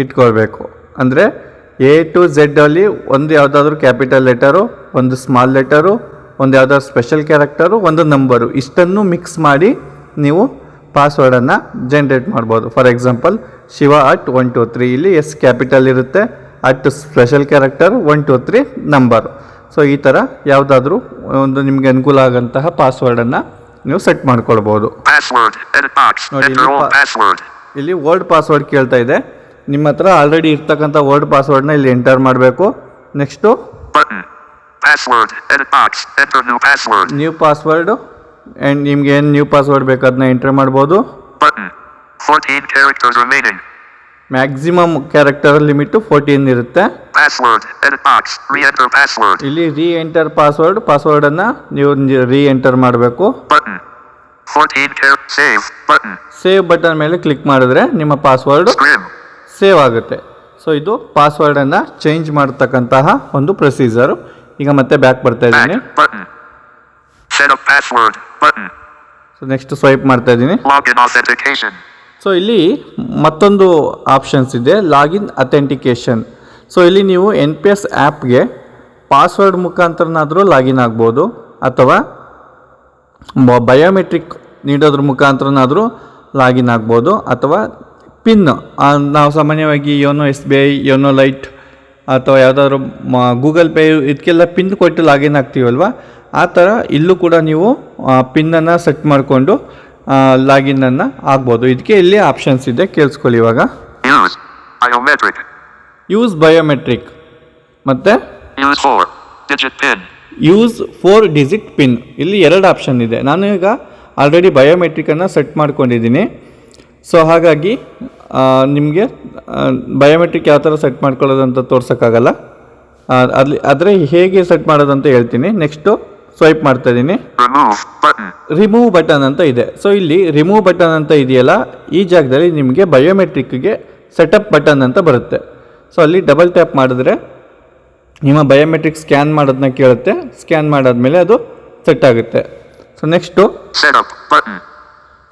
ಇಟ್ಕೊಳ್ಬೇಕು. ಅಂದರೆ A to Z ಅಲ್ಲಿ ಒಂದು ಯಾವುದಾದ್ರೂ ಕ್ಯಾಪಿಟಲ್ ಲೆಟರು, ಒಂದು ಸ್ಮಾಲ್ ಲೆಟರು, ಒಂದು ಯಾವುದಾದ್ರು ಸ್ಪೆಷಲ್ ಕ್ಯಾರೆಕ್ಟರು, ಒಂದು ನಂಬರು, ಇಷ್ಟನ್ನು ಮಿಕ್ಸ್ ಮಾಡಿ ನೀವು ಪಾಸ್ವರ್ಡನ್ನು ಜನ್ರೇಟ್ ಮಾಡ್ಬೋದು. ಫಾರ್ ಎಕ್ಸಾಂಪಲ್ ಶಿವ ಅಟ್ 1 2 3 ಇಲ್ಲಿ S ಕ್ಯಾಪಿಟಲ್ ಇರುತ್ತೆ, at special character 1 2 3 number. So ಈ ಥರ ಯಾವುದಾದ್ರೂ ಒಂದು ನಿಮಗೆ ಅನುಕೂಲ ಆಗೋಂತಹ ಪಾಸ್ವರ್ಡನ್ನು ನೀವು ಸೆಟ್ ಮಾಡ್ಕೊಳ್ಬೋದು. Password. Edit box. ನೋಡಿ Enter old password. ಇಲ್ಲಿ ವರ್ಡ್ ಪಾಸ್ವರ್ಡ್ ಕೇಳ್ತಾ ಇದೆ. ನಿಮ್ಮ ಹತ್ರ ಆಲ್ರೆಡಿ ಇರ್ತಕ್ಕಂಥ ವರ್ಡ್ ಪಾಸ್ವರ್ಡ್ನ ಇಲ್ಲಿ ಎಂಟರ್ ಮಾಡಬೇಕು. Next Button. Password. Edit box. Enter new password. New password and ನಿಮ್ಗೆ ಏನು ನ್ಯೂ ಪಾಸ್ವರ್ಡ್ ಬೇಕು ಅದನ್ನ ಎಂಟ್ರಿ ಮಾಡ್ಬೋದು. Button. 14 characters remaining. Maximum character limit 14 ಇರುತ್ತೆ. Password. Edit box. Re-enter password. ಇಲ್ಲಿ ಎಂಟರ್ ಪಾಸ್ವರ್ಡನ್ನು ನೀವು ಎಂಟರ್ ಮಾಡಬೇಕು. Button. 14 save. Button. Save button ಮೇಲೆ ಕ್ಲಿಕ್ ಮಾಡಿದ್ರೆ ನಿಮ್ಮ ಪಾಸ್ವರ್ಡ್ Scrim. ಸೇವ್ ಆಗುತ್ತೆ. ಸೊ ಇದು ಪಾಸ್ವರ್ಡನ್ನು ಚೇಂಜ್ ಮಾಡ್ತಕ್ಕಂತಹ ಒಂದು ಪ್ರೊಸೀಜರು. ಈಗ ಮತ್ತೆ ಬ್ಯಾಕ್ ಬರ್ತಾ ಇದ್ದೀನಿ. Back. Button. Set up password. Button. So next swipe ಮಾಡ್ತಾ ಇದ್ದೀನಿ. Login authentication. ಸೊ ಇಲ್ಲಿ ಮತ್ತೊಂದು ಆಪ್ಷನ್ಸ್ ಇದೆ, ಲಾಗಿನ್ ಅಥೆಂಟಿಕೇಷನ್. ಸೊ ಇಲ್ಲಿ ನೀವು NPS ಆ್ಯಪ್ಗೆ ಪಾಸ್ವರ್ಡ್ ಮುಖಾಂತರನಾದರೂ ಲಾಗಿನ್ ಆಗ್ಬೋದು, ಅಥವಾ ಬಯೋಮೆಟ್ರಿಕ್ ನೀಡೋದ್ರ ಮುಖಾಂತರನಾದರೂ ಲಾಗಿನ್ ಆಗ್ಬೋದು, ಅಥವಾ ಪಿನ್ ನಾವು ಸಾಮಾನ್ಯವಾಗಿ ಯೋನೋ SBI, ಯೋನೋ ಲೈಟ್ ಅಥವಾ ಯಾವುದಾದ್ರು ಗೂಗಲ್ ಪೇ ಇದಕ್ಕೆಲ್ಲ ಪಿನ್ ಕೊಟ್ಟು ಲಾಗಿನ್ ಆಗ್ತೀವಲ್ವ, ಆ ಥರ ಇಲ್ಲೂ ಕೂಡ ನೀವು ಪಿನ್ನನ್ನು ಸೆಟ್ ಮಾಡಿಕೊಂಡು ಲಾಗಿನ್ನನ್ನು ಆಗ್ಬೋದು. ಇದಕ್ಕೆ ಇಲ್ಲಿ ಆಪ್ಷನ್ಸ್ ಇದೆ, ಕೇಳಿಸ್ಕೊಳ್ಳಿ ಇವಾಗ. Use biometric. ಯೂಸ್ ಬಯೋಮೆಟ್ರಿಕ್ ಮತ್ತು Use 4-digit PIN. Use 4 digit pin. ಇಲ್ಲಿ 2 ಆಪ್ಷನ್ ಇದೆ. ನಾನು ಈಗ ಆಲ್ರೆಡಿ ಬಯೋಮೆಟ್ರಿಕನ್ನು ಸೆಟ್ ಮಾಡ್ಕೊಂಡಿದ್ದೀನಿ. ಸೊ ಹಾಗಾಗಿ ನಿಮಗೆ ಬಯೋಮೆಟ್ರಿಕ್ ಯಾವ ಥರ ಸೆಟ್ ಮಾಡ್ಕೊಳ್ಳೋದಂತ ತೋರ್ಸೋಕ್ಕಾಗಲ್ಲ. ಆದರೆ ಹೇಗೆ ಸೆಟ್ ಮಾಡೋದಂತ ಹೇಳ್ತೀನಿ. ನೆಕ್ಸ್ಟು ಸ್ವೈಪ್ ಮಾಡ್ತಾ ಇದ್ದೀನಿ. Remove button. ರಿಮೂವ್ ಬಟನ್ ಅಂತ ಇದೆ. ಸೊ ಇಲ್ಲಿ ರಿಮೂವ್ ಬಟನ್ ಅಂತ ಇದೆಯಲ್ಲ, ಈ ಜಾಗದಲ್ಲಿ ನಿಮಗೆ ಬಯೋಮೆಟ್ರಿಕ್ಗೆ ಸೆಟಪ್ ಬಟನ್ ಅಂತ ಬರುತ್ತೆ. ಸೊ ಅಲ್ಲಿ ಡಬಲ್ ಟ್ಯಾಪ್ ಮಾಡಿದ್ರೆ ನಿಮ್ಮ ಬಯೋಮೆಟ್ರಿಕ್ ಸ್ಕ್ಯಾನ್ ಮಾಡೋದನ್ನ ಕೇಳುತ್ತೆ. ಸ್ಕ್ಯಾನ್ ಮಾಡಾದ್ಮೇಲೆ ಅದು ಸೆಟ್ ಆಗುತ್ತೆ. So next Setup button.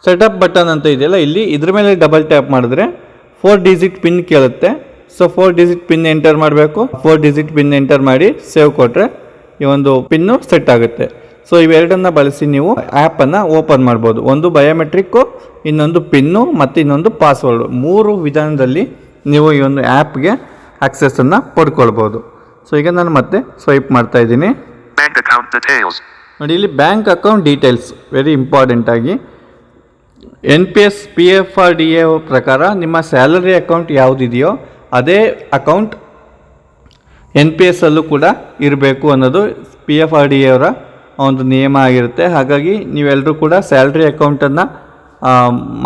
Setup button ಅಂತ ಇದೆಯಲ್ಲ, ಇಲ್ಲಿ ಇದ್ರ ಮೇಲೆ ಡಬಲ್ ಟ್ಯಾಪ್ ಮಾಡಿದ್ರೆ 4 ಡಿಜಿಟ್ ಪಿನ್ ಕೇಳುತ್ತೆ. ಸೊ 4 ಡಿಜಿಟ್ ಪಿನ್ ಎಂಟರ್ ಮಾಡಬೇಕು. 4 ಡಿಜಿಟ್ ಪಿನ್ ಎಂಟರ್ ಮಾಡಿ ಸೇವ್ ಕೊಟ್ಟರೆ ಈ ಒಂದು ಪಿನ್ನು ಸೆಟ್ ಆಗುತ್ತೆ. ಸೊ ಇವೆರಡನ್ನು ಬಳಸಿ ನೀವು ಆ್ಯಪನ್ನು ಓಪನ್ ಮಾಡ್ಬೋದು. ಒಂದು ಬಯೋಮೆಟ್ರಿಕ್ಕು, ಇನ್ನೊಂದು ಪಿನ್ನು ಮತ್ತು ಇನ್ನೊಂದು ಪಾಸ್ವರ್ಡು. 3 ವಿಧಾನದಲ್ಲಿ ನೀವು ಈ ಒಂದು ಆ್ಯಪ್ಗೆ ಆಕ್ಸೆಸನ್ನು ಪಡ್ಕೊಳ್ಬೋದು. ಸೊ ಈಗ ನಾನು ಮತ್ತೆ ಸ್ವೈಪ್ ಮಾಡ್ತಾ ಇದ್ದೀನಿ. Bank account details. ನೋಡಿ, ಇಲ್ಲಿ ಬ್ಯಾಂಕ್ ಅಕೌಂಟ್ ಡೀಟೇಲ್ಸ್ ವೆರಿ ಇಂಪಾರ್ಟೆಂಟಾಗಿ NPS PFRDA ಪ್ರಕಾರ ನಿಮ್ಮ ಸ್ಯಾಲರಿ ಅಕೌಂಟ್ ಯಾವುದಿದೆಯೋ ಅದೇ ಅಕೌಂಟ್ NPS ಅಲ್ಲೂ ಕೂಡ ಇರಬೇಕು ಅನ್ನೋದು PFRDA ಅವರ ಒಂದು ನಿಯಮ ಆಗಿರುತ್ತೆ. ಹಾಗಾಗಿ ನೀವೆಲ್ಲರೂ ಕೂಡ ಸ್ಯಾಲ್ರಿ ಅಕೌಂಟನ್ನು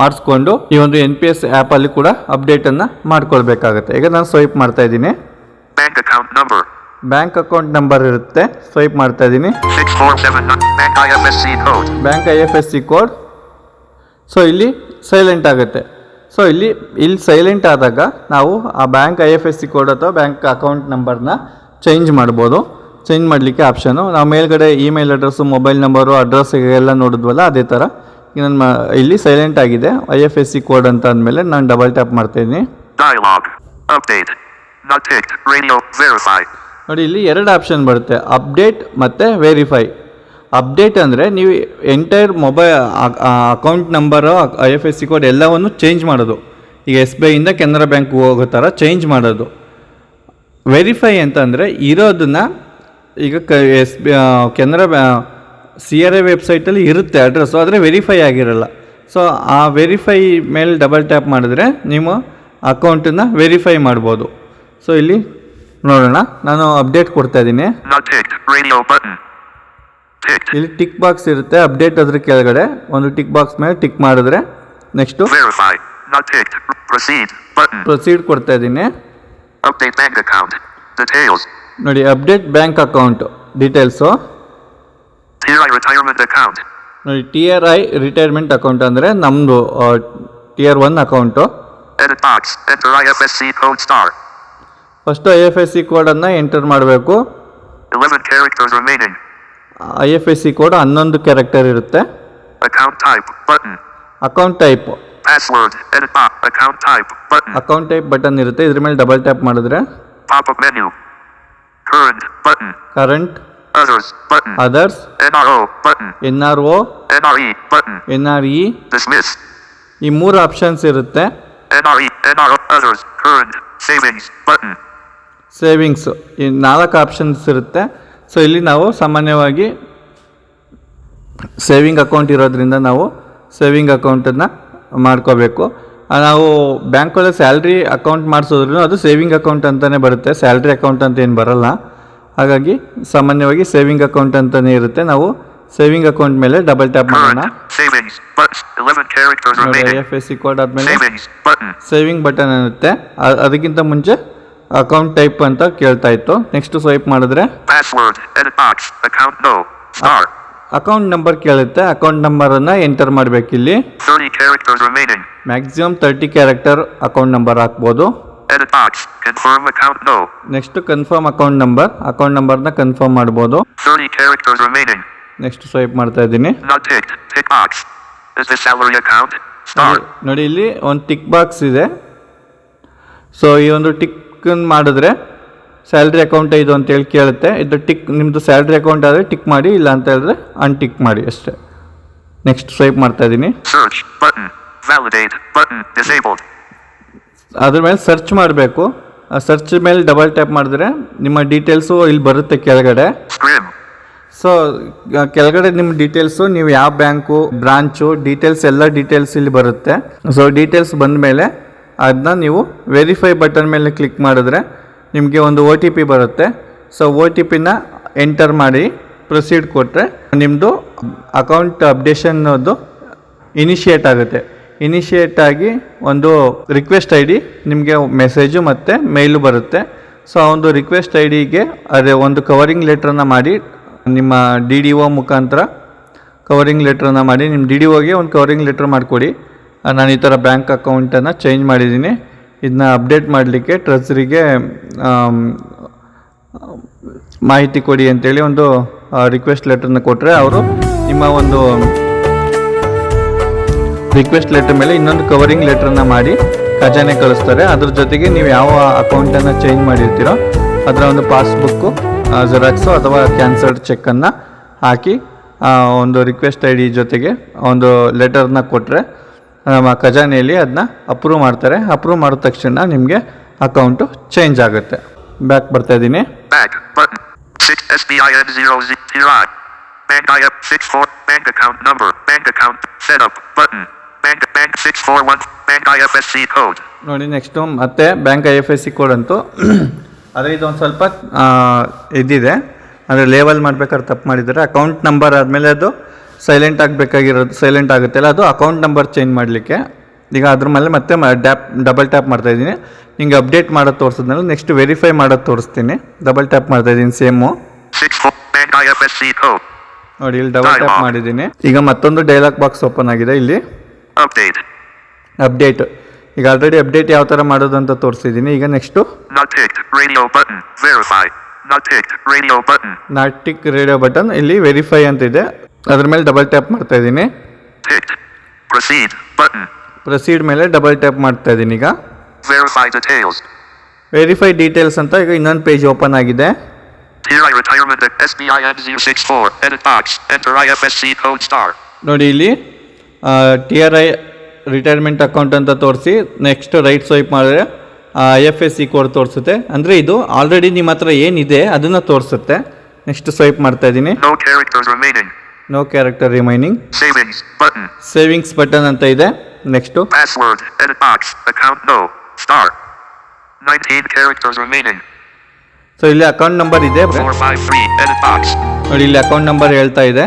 ಮಾಡಿಸ್ಕೊಂಡು ಈ ಒಂದು NPS ಆ್ಯಪಲ್ಲಿ ಕೂಡ ಅಪ್ಡೇಟನ್ನು ಮಾಡ್ಕೊಳ್ಬೇಕಾಗತ್ತೆ. ಈಗ ನಾನು ಸ್ವೈಪ್ ಮಾಡ್ತಾ ಇದ್ದೀನಿ. Bank account number. Bank account number ಇರುತ್ತೆ, ಸ್ವೈಪ್ ಮಾಡ್ತಾ ಇದ್ದೀನಿ. 6479. Bank IFSC code. Bank IFSC code. So ಇಲ್ಲಿ ಸೈಲೆಂಟ್ ಆಗುತ್ತೆ. ಸೊ ಇಲ್ಲಿ ಸೈಲೆಂಟ್ ಆದಾಗ ನಾವು ಆ ಬ್ಯಾಂಕ್ IFSC ಕೋಡ್ ಅಥವಾ ಬ್ಯಾಂಕ್ ಅಕೌಂಟ್ ನಂಬರ್ನ ಚೇಂಜ್ ಮಾಡ್ಬೋದು. ಚೇಂಜ್ ಮಾಡಲಿಕ್ಕೆ ಆಪ್ಷನು ನಾವು ಮೇಲ್ಗಡೆ email address, mobile number, address ಎಲ್ಲ ನೋಡಿದ್ವಲ್ಲ, ಅದೇ ಥರ ಈಗ ನನ್ನ ಇಲ್ಲಿ ಸೈಲೆಂಟ್ ಆಗಿದೆ. IFSC ಕೋಡ್ ಅಂತ ಅಂದಮೇಲೆ ನಾನು ಡಬಲ್ ಟ್ಯಾಪ್ ಮಾಡ್ತಾಯಿದ್ದೀನಿ. Dialog. Update. Not ticked. Radio. Verify. ನೋಡಿ, ಇಲ್ಲಿ 2 ಆಪ್ಷನ್ ಬರುತ್ತೆ, ಅಪ್ಡೇಟ್ ಮತ್ತು ವೆರಿಫೈ. ಅಪ್ಡೇಟ್ ಅಂದರೆ ನೀವು entire mobile account number, IFSC code ಎಲ್ಲವನ್ನು ಚೇಂಜ್ ಮಾಡೋದು. ಈಗ SBI ಇಂದ ಕೆನರಾ ಬ್ಯಾಂಕ್ಗೆ ಹೋಗೋ ಥರ ಚೇಂಜ್ ಮಾಡೋದು. ವೆರಿಫೈ ಅಂತಂದರೆ ಇರೋದನ್ನು ಈಗ ಕೆನರಾ CRA ವೆಬ್ಸೈಟಲ್ಲಿ ಇರುತ್ತೆ ಅಡ್ರೆಸ್ಸು, ಆದರೆ ವೆರಿಫೈ ಆಗಿರಲ್ಲ. ಸೊ ಆ ವೆರಿಫೈ ಮೇಲೆ ಡಬಲ್ ಟ್ಯಾಪ್ ಮಾಡಿದ್ರೆ ನೀವು ಅಕೌಂಟನ್ನು ವೆರಿಫೈ ಮಾಡ್ಬೋದು. ಸೊ ಇಲ್ಲಿ ನೋಡೋಣ, ನಾನು ಅಪ್ಡೇಟ್ ಕೊಡ್ತಾ ಇದ್ದೀನಿ. Not ticked. Radio button. Ticked. ಇಲ್ಲಿ ಟಿಕ್ ಬಾಕ್ಸ್ ಇರುತ್ತೆ, ಅಪ್ಡೇಟ್ ಅದ್ರ ಕೆಳಗಡೆ ಒಂದು ಟಿಕ್ ಬಾಕ್ಸ್ ಮೇಲೆ ಟಿಕ್ ಮಾಡಿದ್ರೆ next Verify. Not ticked. Proceed button. Proceed ಕೊಡ್ತಾ ಇದ್ದೀನಿ. Update bank account details. ನೋಡಿ, update bank account details. TRI retirement account. ನೋಡಿ, TRI ರಿಟೈರ್ಮೆಂಟ್ ಅಕೌಂಟ್ ಅಂದರೆ ನಮ್ಮದು Tier 1 account. Edit box. Enter IFSC code star. First IFSC ಕೋಡನ್ನು enter ಮಾಡಬೇಕು. 11 characters remaining. IFSC code 11 character ಇರುತ್ತೆ. Account type button. Account type, Password. Edit box. Account type button. Account type button ಇರುತ್ತೆ, ಇದ್ರ ಮೇಲೆ double tap ಮಾಡಿದ್ರೆ Pop-up menu. Current button. Current, Others button. Others, NRO button. NRO, NRE button. NRE, Dismiss. ಈ 3 options ಇರುತ್ತೆ. NRE, NRO, others, current, savings button. Savings ಈ 4 options ಇರುತ್ತೆ. So ಇಲ್ಲಿ ನಾವು ಸಾಮಾನ್ಯವಾಗಿ ಸೇವಿಂಗ್ ಅಕೌಂಟ್ ಇರೋದ್ರಿಂದ ನಾವು ಸೇವಿಂಗ್ ಅಕೌಂಟನ್ನು ಮಾಡ್ಕೋಬೇಕು. ನಾವು ಬ್ಯಾಂಕಲ್ಲಿ ಸ್ಯಾಲ್ರಿ ಅಕೌಂಟ್ ಮಾಡಿಸೋದ್ರೂ ಅದು ಸೇವಿಂಗ್ ಅಕೌಂಟ್ ಅಂತಲೇ ಬರುತ್ತೆ, ಸ್ಯಾಲ್ರಿ ಅಕೌಂಟ್ ಅಂತ ಏನು ಬರಲ್ಲ. ಹಾಗಾಗಿ ಸಾಮಾನ್ಯವಾಗಿ ಸೇವಿಂಗ್ ಅಕೌಂಟ್ ಅಂತಲೇ ಇರುತ್ತೆ. ನಾವು ಸೇವಿಂಗ್ ಅಕೌಂಟ್ ಮೇಲೆ ಡಬಲ್ ಟ್ಯಾಪ್ ಮಾಡೋಣ. Current. Savings. Buttons. 11 characters ನೋಡಿ remaining. IFSC ಕೋಡ್ ಆದಮೇಲೆ Savings. Button. ಸೇವಿಂಗ್ ಬಟನ್ ಇರುತ್ತೆ. ಅದಕ್ಕಿಂತ ಮುಂಚೆ ಅಕೌಂಟ್ ಟೈಪ್ ಅಂತ ಕೇಳ್ತಾ ಇತ್ತು. ನೆಕ್ಸ್ಟ್ ಸ್ವೈಪ್ ಮಾಡಿದ್ರೆ Password. Edit box. Account no. Star. Account number ಕೇಳುತ್ತೆ. ಅಕೌಂಟ್ ನಂಬರನ್ನು ಎಂಟರ್ ಮಾಡಬೇಕಿಲ್ಲಿ. 30 characters remaining. Maximum 30 character account number ಹಾಕ್ಬೋದು. Edit box. Confirm account no. Next confirm account ನಂಬರ್ನ ಕನ್ಫರ್ಮ್ ಮಾಡ್ಬೋದು. 30 characters remaining. ನೆಕ್ಸ್ಟ್ ಸ್ವೈಪ್ ಮಾಡ್ತಾ ಇದ್ದೀನಿ. Not ticked. Tick box. Is this salary account? Star. ನೋಡಿ ಇಲ್ಲಿ ಒಂದು ಟಿಕ್ ಬಾಕ್ಸ್ ಇದೆ. ಸೊ ಈ ಒಂದು ಟಿಕ್ ಮಾಡಿದ್ರೆ ಸ್ಯಾಲ್ರಿ ಅಕೌಂಟ್ ಇದು ಅಂತೇಳಿ ಕೇಳುತ್ತೆ. ಇದು ಟಿಕ್ ನಿಮ್ಮದು ಸ್ಯಾಲ್ರಿ ಅಕೌಂಟ್ ಆದರೆ ಟಿಕ್ ಮಾಡಿ, ಇಲ್ಲ ಅಂತ ಹೇಳಿದ್ರೆ ಅನ್ಟಿಕ್ ಮಾಡಿ ಅಷ್ಟೇ. ನೆಕ್ಸ್ಟ್ ಸ್ವೈಪ್ ಮಾಡ್ತಾ ಇದ್ದೀನಿ. Search. Button. Validate. Button. Disabled. ಅದ್ರ ಮೇಲೆ ಸರ್ಚ್ ಮಾಡಬೇಕು. ಆ ಸರ್ಚ್ ಮೇಲೆ ಡಬಲ್ ಟ್ಯಾಪ್ ಮಾಡಿದ್ರೆ ನಿಮ್ಮ ಡೀಟೇಲ್ಸು ಇಲ್ಲಿ ಬರುತ್ತೆ ಕೆಳಗಡೆ. Scrim. ಸೊ ಕೆಳಗಡೆ ನಿಮ್ಮ ಡೀಟೇಲ್ಸು, ನೀವು ಯಾವ ಬ್ಯಾಂಕು, ಬ್ರಾಂಚು, ಡೀಟೇಲ್ಸ್ ಎಲ್ಲ ಡೀಟೇಲ್ಸ್ ಇಲ್ಲಿ ಬರುತ್ತೆ. ಸೊ ಡೀಟೇಲ್ಸ್ ಬಂದ ಮೇಲೆ ಅದನ್ನ ನೀವು ವೆರಿಫೈ ಬಟನ್ ಮೇಲೆ ಕ್ಲಿಕ್ ಮಾಡಿದ್ರೆ ನಿಮಗೆ ಒಂದು OTP ಬರುತ್ತೆ. ಸೊ OTPನ ಎಂಟರ್ ಮಾಡಿ ಪ್ರೊಸೀಡ್ ಕೊಟ್ಟರೆ ನಿಮ್ಮದು ಅಕೌಂಟ್ ಅಪ್ಡೇಷನ್ನದು ಇನಿಷಿಯೇಟ್ ಆಗುತ್ತೆ. ಇನಿಷಿಯೇಟ್ ಆಗಿ ಒಂದು ರಿಕ್ವೆಸ್ಟ್ ID ನಿಮಗೆ ಮೆಸೇಜು ಮತ್ತು ಮೇಲು ಬರುತ್ತೆ. ಸೊ ಆ ಒಂದು ರಿಕ್ವೆಸ್ಟ್ IDಗೆ ಅದೇ ಒಂದು ಕವರಿಂಗ್ ಲೆಟ್ರನ್ನ ಮಾಡಿ ನಿಮ್ಮ DDO ಮುಖಾಂತರ ಕವರಿಂಗ್ ಲೆಟ್ರನ್ನ ಮಾಡಿ ನಿಮ್ಮ DDOಗೆ ಒಂದು ಕವರಿಂಗ್ ಲೆಟ್ರ್ ಮಾಡಿಕೊಡಿ. ನಾನು ಈ ಥರ ಬ್ಯಾಂಕ್ ಅಕೌಂಟನ್ನು ಚೇಂಜ್ ಮಾಡಿದ್ದೀನಿ, ಇದನ್ನ ಅಪ್ಡೇಟ್ ಮಾಡಲಿಕ್ಕೆ ಟ್ರೆಜರಿಗೆ ಮಾಹಿತಿ ಕೊಡಿ ಅಂತೇಳಿ ಒಂದು ರಿಕ್ವೆಸ್ಟ್ ಲೆಟ್ರನ್ನ ಕೊಟ್ಟರೆ ಅವರು ನಿಮ್ಮ ಒಂದು ರಿಕ್ವೆಸ್ಟ್ ಲೆಟ್ರ್ ಮೇಲೆ ಇನ್ನೊಂದು ಕವರಿಂಗ್ ಲೆಟ್ರನ್ನ ಮಾಡಿ ಖಜಾನೆ ಕಳಿಸ್ತಾರೆ. ಅದ್ರ ಜೊತೆಗೆ ನೀವು ಯಾವ ಅಕೌಂಟನ್ನು ಚೇಂಜ್ ಮಾಡಿರ್ತೀರೋ ಅದರ ಒಂದು ಪಾಸ್ಬುಕ್ಕು, ಜೆರಾಕ್ಸು ಅಥವಾ ಕ್ಯಾನ್ಸಲ್ಡ್ ಚೆಕ್ಕನ್ನು ಹಾಕಿ ಒಂದು ರಿಕ್ವೆಸ್ಟ್ ID ಜೊತೆಗೆ ಒಂದು ಲೆಟರ್ನ ಕೊಟ್ಟರೆ ನಮ್ಮ ಖಜಾನೆಯಲ್ಲಿ ಅದನ್ನ ಅಪ್ರೂವ್ ಮಾಡ್ತಾರೆ. ಅಪ್ರೂವ್ ಮಾಡಿದ ತಕ್ಷಣ ನಿಮಗೆ ಅಕೌಂಟು ಚೇಂಜ್ ಆಗುತ್ತೆ. ಬ್ಯಾಕ್ ಬರ್ತಾ ಇದ್ದೀನಿ. Back. Button. 6 SBIN 00. Bank IF 64. Bank account number. Bank account. Setup. Button. Bank 641. Bank IFSC code. ನೋಡಿ ನೆಕ್ಸ್ಟು ಮತ್ತೆ ಬ್ಯಾಂಕ್ IFSC ಕೋಡ್ ಅಂತು. ಆದರೆ ಇದೊಂದು ಸ್ವಲ್ಪ ಇದಿದೆ, ಅಂದರೆ ಲೇಬಲ್ ಮಾಡ್ಬೇಕಾದ್ರೆ ತಪ್ಪು ಮಾಡಿದ್ದಾರೆ. ಅಕೌಂಟ್ ನಂಬರ್ ಆದಮೇಲೆ ಅದು ಸೈಲೆಂಟ್ ಆಗುತ್ತಲ್ಲ, ಅದು ಅಕೌಂಟ್ ನಂಬರ್ ಚೇಂಜ್ ಮಾಡಲಿಕ್ಕೆ. ಈಗ ಅದ್ರ ಮೇಲೆ ಮತ್ತೆ ಡಬಲ್ ಟ್ಯಾಪ್ ಮಾಡ್ತಾಯಿದ್ದೀನಿ. ನಿಂಗೆ ಅಪ್ಡೇಟ್ ಮಾಡೋದು ತೋರಿಸಿದ್ಮೇಲೆ ನೆಕ್ಸ್ಟ್ ವೆರಿಫೈ ಮಾಡೋದು ತೋರಿಸ್ತೀನಿ. ಡಬಲ್ ಟ್ಯಾಪ್ ಮಾಡ್ತಾಯಿದ್ದೀನಿ ಸೇಮು. 64. Bank IFSC code. ನೋಡಿ ಇಲ್ಲಿ ಡಬಲ್ ಟ್ಯಾಪ್ ಮಾಡಿದ್ದೀನಿ. ಈಗ ಮತ್ತೊಂದು ಡೈಲಾಗ್ ಬಾಕ್ಸ್ ಓಪನ್ ಆಗಿದೆ. ಇಲ್ಲಿ ಅಪ್ಡೇಟ್. ಈಗ ಆಲ್ರೆಡಿ ಅಪ್ಡೇಟ್ ಯಾವ ಥರ ಮಾಡೋದು ಅಂತ ತೋರಿಸಿದ್ದೀನಿ. ಈಗ next Not ticked. Radio button. Verify. Not ticked. Radio button. Not tick radio button, ಇಲ್ಲಿ ವೆರಿಫೈ ಅಂತ ಇದೆ, ಅದ್ರ ಮೇಲೆ ಡಬಲ್ ಟ್ಯಾಪ್ ಮಾಡ್ತಾ ಇದ್ದೀನಿ. Ticked. Proceed. Button. ಪ್ರೊಸೀಡ್ ಮೇಲೆ ಡಬಲ್ ಟ್ಯಾಪ್ ಮಾಡ್ತಾ ಇದ್ದೀನಿ. ಈಗ Verify details. ವೆರಿಫೈ ಡೀಟೇಲ್ಸ್ ಅಂತ ಈಗ ಇನ್ನೊಂದು ಪೇಜ್ ಓಪನ್ ಆಗಿದೆ. TRI retirement at SBIN 064. Edit box. Enter IFSC code star. ನೋಡಿ ಇಲ್ಲಿ TRI ರಿಟೈರ್ಮೆಂಟ್ ಅಕೌಂಟ್ ಅಂತ ತೋರಿಸಿ ನೆಕ್ಸ್ಟ್ ರೈಟ್ ಸ್ವೈಪ್ ಮಾಡಿದ್ರೆ IFSC ಕೋಡ್ ತೋರಿಸುತ್ತೆ. ಅಂದರೆ ಇದು ಆಲ್ರೆಡಿ ನಿಮ್ಮ ಹತ್ರ ಏನಿದೆ ಅದನ್ನು ತೋರಿಸುತ್ತೆ. ನೆಕ್ಸ್ಟ್ ಸ್ವೈಪ್ ಮಾಡ್ತಾ ಇದ್ದೀನಿ. No characters remaining. No character remaining. Savings. Button. Savings button ಅಂತ ಇದೆ. Next Password. Edit box. Account no. Star. 19 characters remaining. So ಇಲ್ಲಿ ಅಕೌಂಟ್ ನಂಬರ್ ಇದೆ. 453. Edit box. ನೋಡಿ ಇಲ್ಲಿ ಅಕೌಂಟ್ ನಂಬರ್ ಹೇಳ್ತಾ ಇದೆ.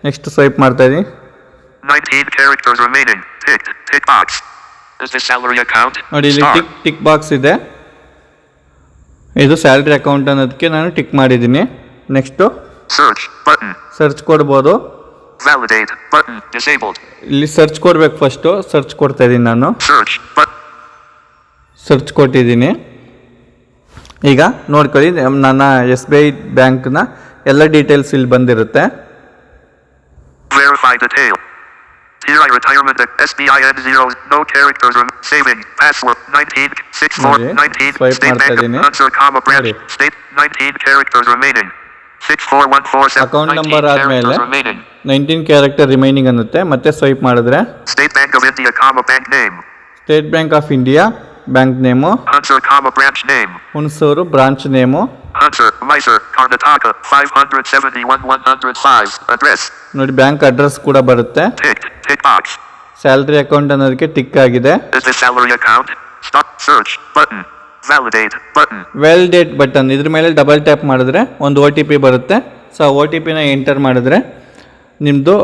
ನೆಕ್ಸ್ಟ್ ಸ್ವೈಪ್ ಮಾಡ್ತಾ ಇದ್ದೀನಿ. 19 characters remaining. Ticked. Tick box. Is this salary account? ನೋಡಿ ಇಲ್ಲಿ Star. ಟಿಕ್ ಬಾಕ್ಸ್ ಇದೆ. ಇದು ಸ್ಯಾಲ್ರಿ ಅಕೌಂಟ್ ಅನ್ನೋದಕ್ಕೆ ನಾನು ಟಿಕ್ ಮಾಡಿದ್ದೀನಿ. Next Search. Button. ಸರ್ಚ್ ಕೊಡ್ಬೋದು. Validate. Button. Disabled. ಇಲ್ಲಿ ಸರ್ಚ್ ಕೊಡ್ಬೇಕು. ಫಸ್ಟು ಸರ್ಚ್ ಕೊಡ್ತಾ ಇದ್ದೀನಿ ನಾನು. Search. Button. ಸರ್ಚ್ ಕೊಟ್ಟಿದ್ದೀನಿ. ಈಗ ನೋಡ್ಕೊಳ್ಳಿ, ನನ್ನ SBI ಬ್ಯಾಂಕ್ನ ಎಲ್ಲ ಡೀಟೇಲ್ಸ್ ಇಲ್ಲಿ ಬಂದಿರುತ್ತೆ. Verify detail. TRI retirement at SBIN 0. No characters. Saving. Password. 19. 64. Okay. 19. Swipe State ಮಾಡ್ತಾ Bank. ಇದ್ದೀನಿ. Answer, comma, branch. Okay. State. 19 characters remaining. 64147. Account 19 number ಆದಮೇಲೆ characters remaining. 19 ಕ್ಯಾರೆಕ್ಟರ್ ರಿಮೈನಿಂಗ್ ಅನ್ನುತ್ತೆ. ಮತ್ತೆ ಸ್ವೈಪ್ ಮಾಡಿದ್ರೆ State Bank of India, comma, bank name. State bank of India bank name, Hunter, comma, branch name. Hunsur branch name. Hunter, Mysore, Karnataka, 571-105. Address. ನೋಡಿ bank address ಕೂಡ ಬರುತ್ತೆ. Ticked. Tick box. Salary account ಅನ್ನೋದಕ್ಕೆ tick ಆಗಿದೆ. Is this salary account? Stop. Search. Button. Validate. Button. Well date button, ಇದ್ರ ಮೇಲೆ double tap ಮಾಡಿದ್ರೆ ಒಂದು OTP ಬರುತ್ತೆ. ಸೊ OTPನ ಎಂಟರ್ ಮಾಡಿದ್ರೆ ನಿಮ್ಮದು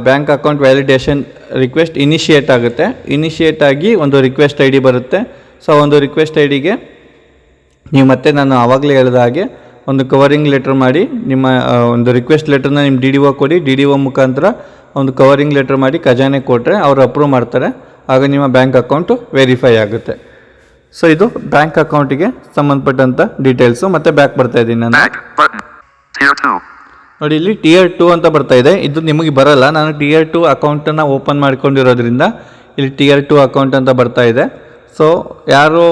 bank account validation request initiate ಆಗುತ್ತೆ. ಇನಿಷಿಯೇಟ್ ಆಗಿ ಒಂದು ರಿಕ್ವೆಸ್ಟ್ ಐ ಡಿ ಬರುತ್ತೆ. ಸೊ ಒಂದು ರಿಕ್ವೆಸ್ಟ್ ಐ ಡಿಗೆ ನೀವು ಮತ್ತೆ ನಾನು ಆವಾಗಲೇ ಹೇಳಿದ ಹಾಗೆ ಒಂದು ಕವರಿಂಗ್ ಲೆಟ್ರ್ ಮಾಡಿ ನಿಮ್ಮ ಒಂದು ರಿಕ್ವೆಸ್ಟ್ ಲೆಟ್ರನ್ನ ನಿಮ್ಮ ಡಿ ಡಿ ಒ ಕೊಡಿ. ಡಿ ಡಿ ಒ ಮುಖಾಂತರ ಒಂದು ಕವರಿಂಗ್ ಲೆಟ್ರ್ ಮಾಡಿ ಖಜಾನೆ ಕೊಟ್ಟರೆ ಅವರು ಅಪ್ರೂವ್ ಮಾಡ್ತಾರೆ. ಆಗ ನಿಮ್ಮ ಬ್ಯಾಂಕ್ ಅಕೌಂಟು ವೆರಿಫೈ ಆಗುತ್ತೆ. ಸೊ ಇದು ಬ್ಯಾಂಕ್ ಅಕೌಂಟಿಗೆ ಸಂಬಂಧಪಟ್ಟಂಥ ಡೀಟೇಲ್ಸು. ಮತ್ತೆ ಬ್ಯಾಕ್ ಬರ್ತಾ ಇದ್ದೀನಿ ನಾನು. Back button. Tier 2. ನೋಡಿ ಇಲ್ಲಿ Tier 2 ಅಂತ ಬರ್ತಾ ಇದೆ. ಇದು ನಿಮಗೆ ಬರಲ್ಲ. ನಾನು Tier 2 ಅಕೌಂಟನ್ನು ಓಪನ್ ಮಾಡ್ಕೊಂಡಿರೋದ್ರಿಂದ ಇಲ್ಲಿ Tier 2 ಅಕೌಂಟ್ ಅಂತ ಬರ್ತಾ ಇದೆ. ಸೊ ಯಾರು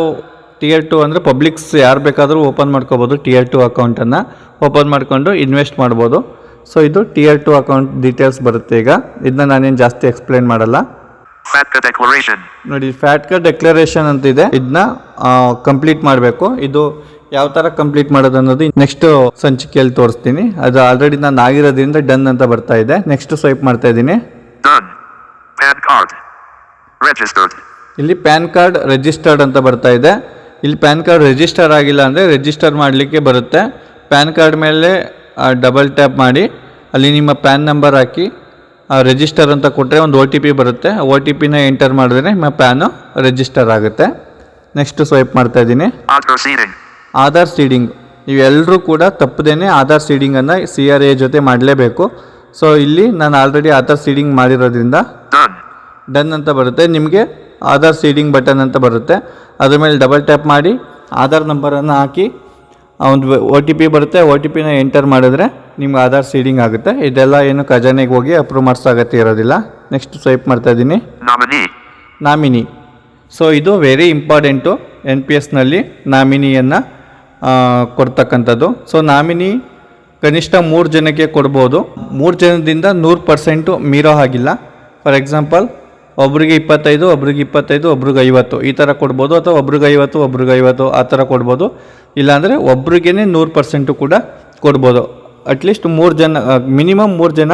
Tier 2 ಅಂದರೆ ಪಬ್ಲಿಕ್ಸ್ ಯಾರು ಬೇಕಾದರೂ ಓಪನ್ ಮಾಡ್ಕೋಬೋದು. Tier 2 ಅಕೌಂಟನ್ನು ಓಪನ್ ಮಾಡಿಕೊಂಡು ಇನ್ವೆಸ್ಟ್ ಮಾಡ್ಬೋದು. ಸೊ ಇದು Tier 2 ಅಕೌಂಟ್ ಡೀಟೇಲ್ಸ್ ಬರುತ್ತೆ. ಈಗ ಇದನ್ನ ನಾನೇನು ಜಾಸ್ತಿ ಎಕ್ಸ್ಪ್ಲೇನ್ ಮಾಡಲ್ಲ. FATCA declaration. ನೋಡಿ FATCA ಡೆಕ್ಲರೇಷನ್ ಅಂತ ಇದೆ. ಇದನ್ನ ಕಂಪ್ಲೀಟ್ ಮಾಡಬೇಕು. ಇದು ಯಾವ ಥರ ಕಂಪ್ಲೀಟ್ ಮಾಡೋದು ಅನ್ನೋದು ನೆಕ್ಸ್ಟ್ ಸಂಚಿಕೆಯಲ್ಲಿ ತೋರಿಸ್ತೀನಿ. ಅದು ಆಲ್ರೆಡಿ ನಾನು ಆಗಿರೋದ್ರಿಂದ ಡನ್ ಅಂತ ಬರ್ತಾ ಇದೆ. ನೆಕ್ಸ್ಟ್ ಸ್ವೈಪ್ ಮಾಡ್ತಾ ಇದ್ದೀನಿ. Done. PAN card. Registered. ಇಲ್ಲಿ ಪ್ಯಾನ್ ಕಾರ್ಡ್ ರಿಜಿಸ್ಟರ್ಡ್ ಅಂತ ಬರ್ತಾ ಇದೆ. ಇಲ್ಲಿ ಪ್ಯಾನ್ ಕಾರ್ಡ್ ರಿಜಿಸ್ಟರ್ ಆಗಿಲ್ಲ ಅಂದರೆ ರಿಜಿಸ್ಟರ್ ಮಾಡಲಿಕ್ಕೆ ಬರುತ್ತೆ. ಪ್ಯಾನ್ ಕಾರ್ಡ್ ಮೇಲೆ ಡಬಲ್ ಟ್ಯಾಪ್ ಮಾಡಿ ಅಲ್ಲಿ ನಿಮ್ಮ ಪ್ಯಾನ್ ನಂಬರ್ ಹಾಕಿ ರಿಜಿಸ್ಟರ್ ಅಂತ ಕೊಟ್ಟರೆ ಒಂದು ಒ ಟಿ ಪಿ ಬರುತ್ತೆ. ಒ ಟಿ ಪಿನ ಎಂಟರ್ ಮಾಡಿದ್ರೆ ನಿಮ್ಮ ಪ್ಯಾನು ರಿಜಿಸ್ಟರ್ ಆಗುತ್ತೆ. ನೆಕ್ಸ್ಟ್ ಸ್ವೈಪ್ ಮಾಡ್ತಾ ಇದ್ದೀನಿ. Aadhaar seeding. ಆಧಾರ್ ಸೀಡಿಂಗ್ ಇವೆಲ್ಲರೂ ಕೂಡ ತಪ್ಪದೇನೆ ಆಧಾರ್ ಸೀಡಿಂಗನ್ನು CRA ಜೊತೆ ಮಾಡಲೇಬೇಕು. ಸೊ ಇಲ್ಲಿ ನಾನು ಆಲ್ರೆಡಿ ಆಧಾರ್ ಸೀಡಿಂಗ್ ಮಾಡಿರೋದ್ರಿಂದ Done. ಡನ್ ಅಂತ ಬರುತ್ತೆ. ನಿಮಗೆ ಆಧಾರ್ ಸೀಡಿಂಗ್ ಬಟನ್ ಅಂತ ಬರುತ್ತೆ. ಅದ್ರ ಮೇಲೆ ಡಬಲ್ ಟ್ಯಾಪ್ ಮಾಡಿ ಆಧಾರ್ ನಂಬರನ್ನು ಹಾಕಿ ಒಂದು ಒ ಟಿ ಪಿ ಬರುತ್ತೆ. ಒ ಟಿ ಪಿನ ಎಂಟರ್ ಮಾಡಿದ್ರೆ ನಿಮ್ಗೆ ಆಧಾರ್ ಸೀಡಿಂಗ್ ಆಗುತ್ತೆ. ಇದೆಲ್ಲ ಏನು ಖಜಾನೆಗೆ ಹೋಗಿ ಅಪ್ರೂವ್ ಮಾಡಿಸೋ ಅಗತ್ಯ ಇರೋದಿಲ್ಲ. ನೆಕ್ಸ್ಟ್ ಸ್ವೈಪ್ ಮಾಡ್ತಾ ಇದ್ದೀನಿ. Nominee. ನಾಮಿನಿ. ಸೊ ಇದು ವೆರಿ ಇಂಪಾರ್ಟೆಂಟು. NPSನಲ್ಲಿ ನಾಮಿನಿಯನ್ನು ಕೊಡ್ತಕ್ಕಂಥದ್ದು. ಸೊ ನಾಮಿನಿ ಕನಿಷ್ಠ 3 ಜನಕ್ಕೆ ಕೊಡ್ಬೋದು. 3 ಜನದಿಂದ 100% ಮೀರೋ ಹಾಗಿಲ್ಲ. ಫಾರ್ ಎಕ್ಸಾಂಪಲ್ ಒಬ್ರಿಗೆ 25, ಒಬ್ರಿಗೆ 25, ಒಬ್ರಿಗೆ 50 ಈ ಥರ ಕೊಡ್ಬೋದು. ಅಥವಾ ಒಬ್ರಿಗೆ 50, ಒಬ್ರಿಗೆ 50 ಆ ಥರ ಕೊಡ್ಬೋದು. ಇಲ್ಲಾಂದರೆ ಒಬ್ರಿಗೇ 100% ಕೂಡ ಕೊಡ್ಬೋದು. ಅಟ್ಲೀಸ್ಟ್ 3 ಜನ ಮಿನಿಮಮ್ 3 ಜನ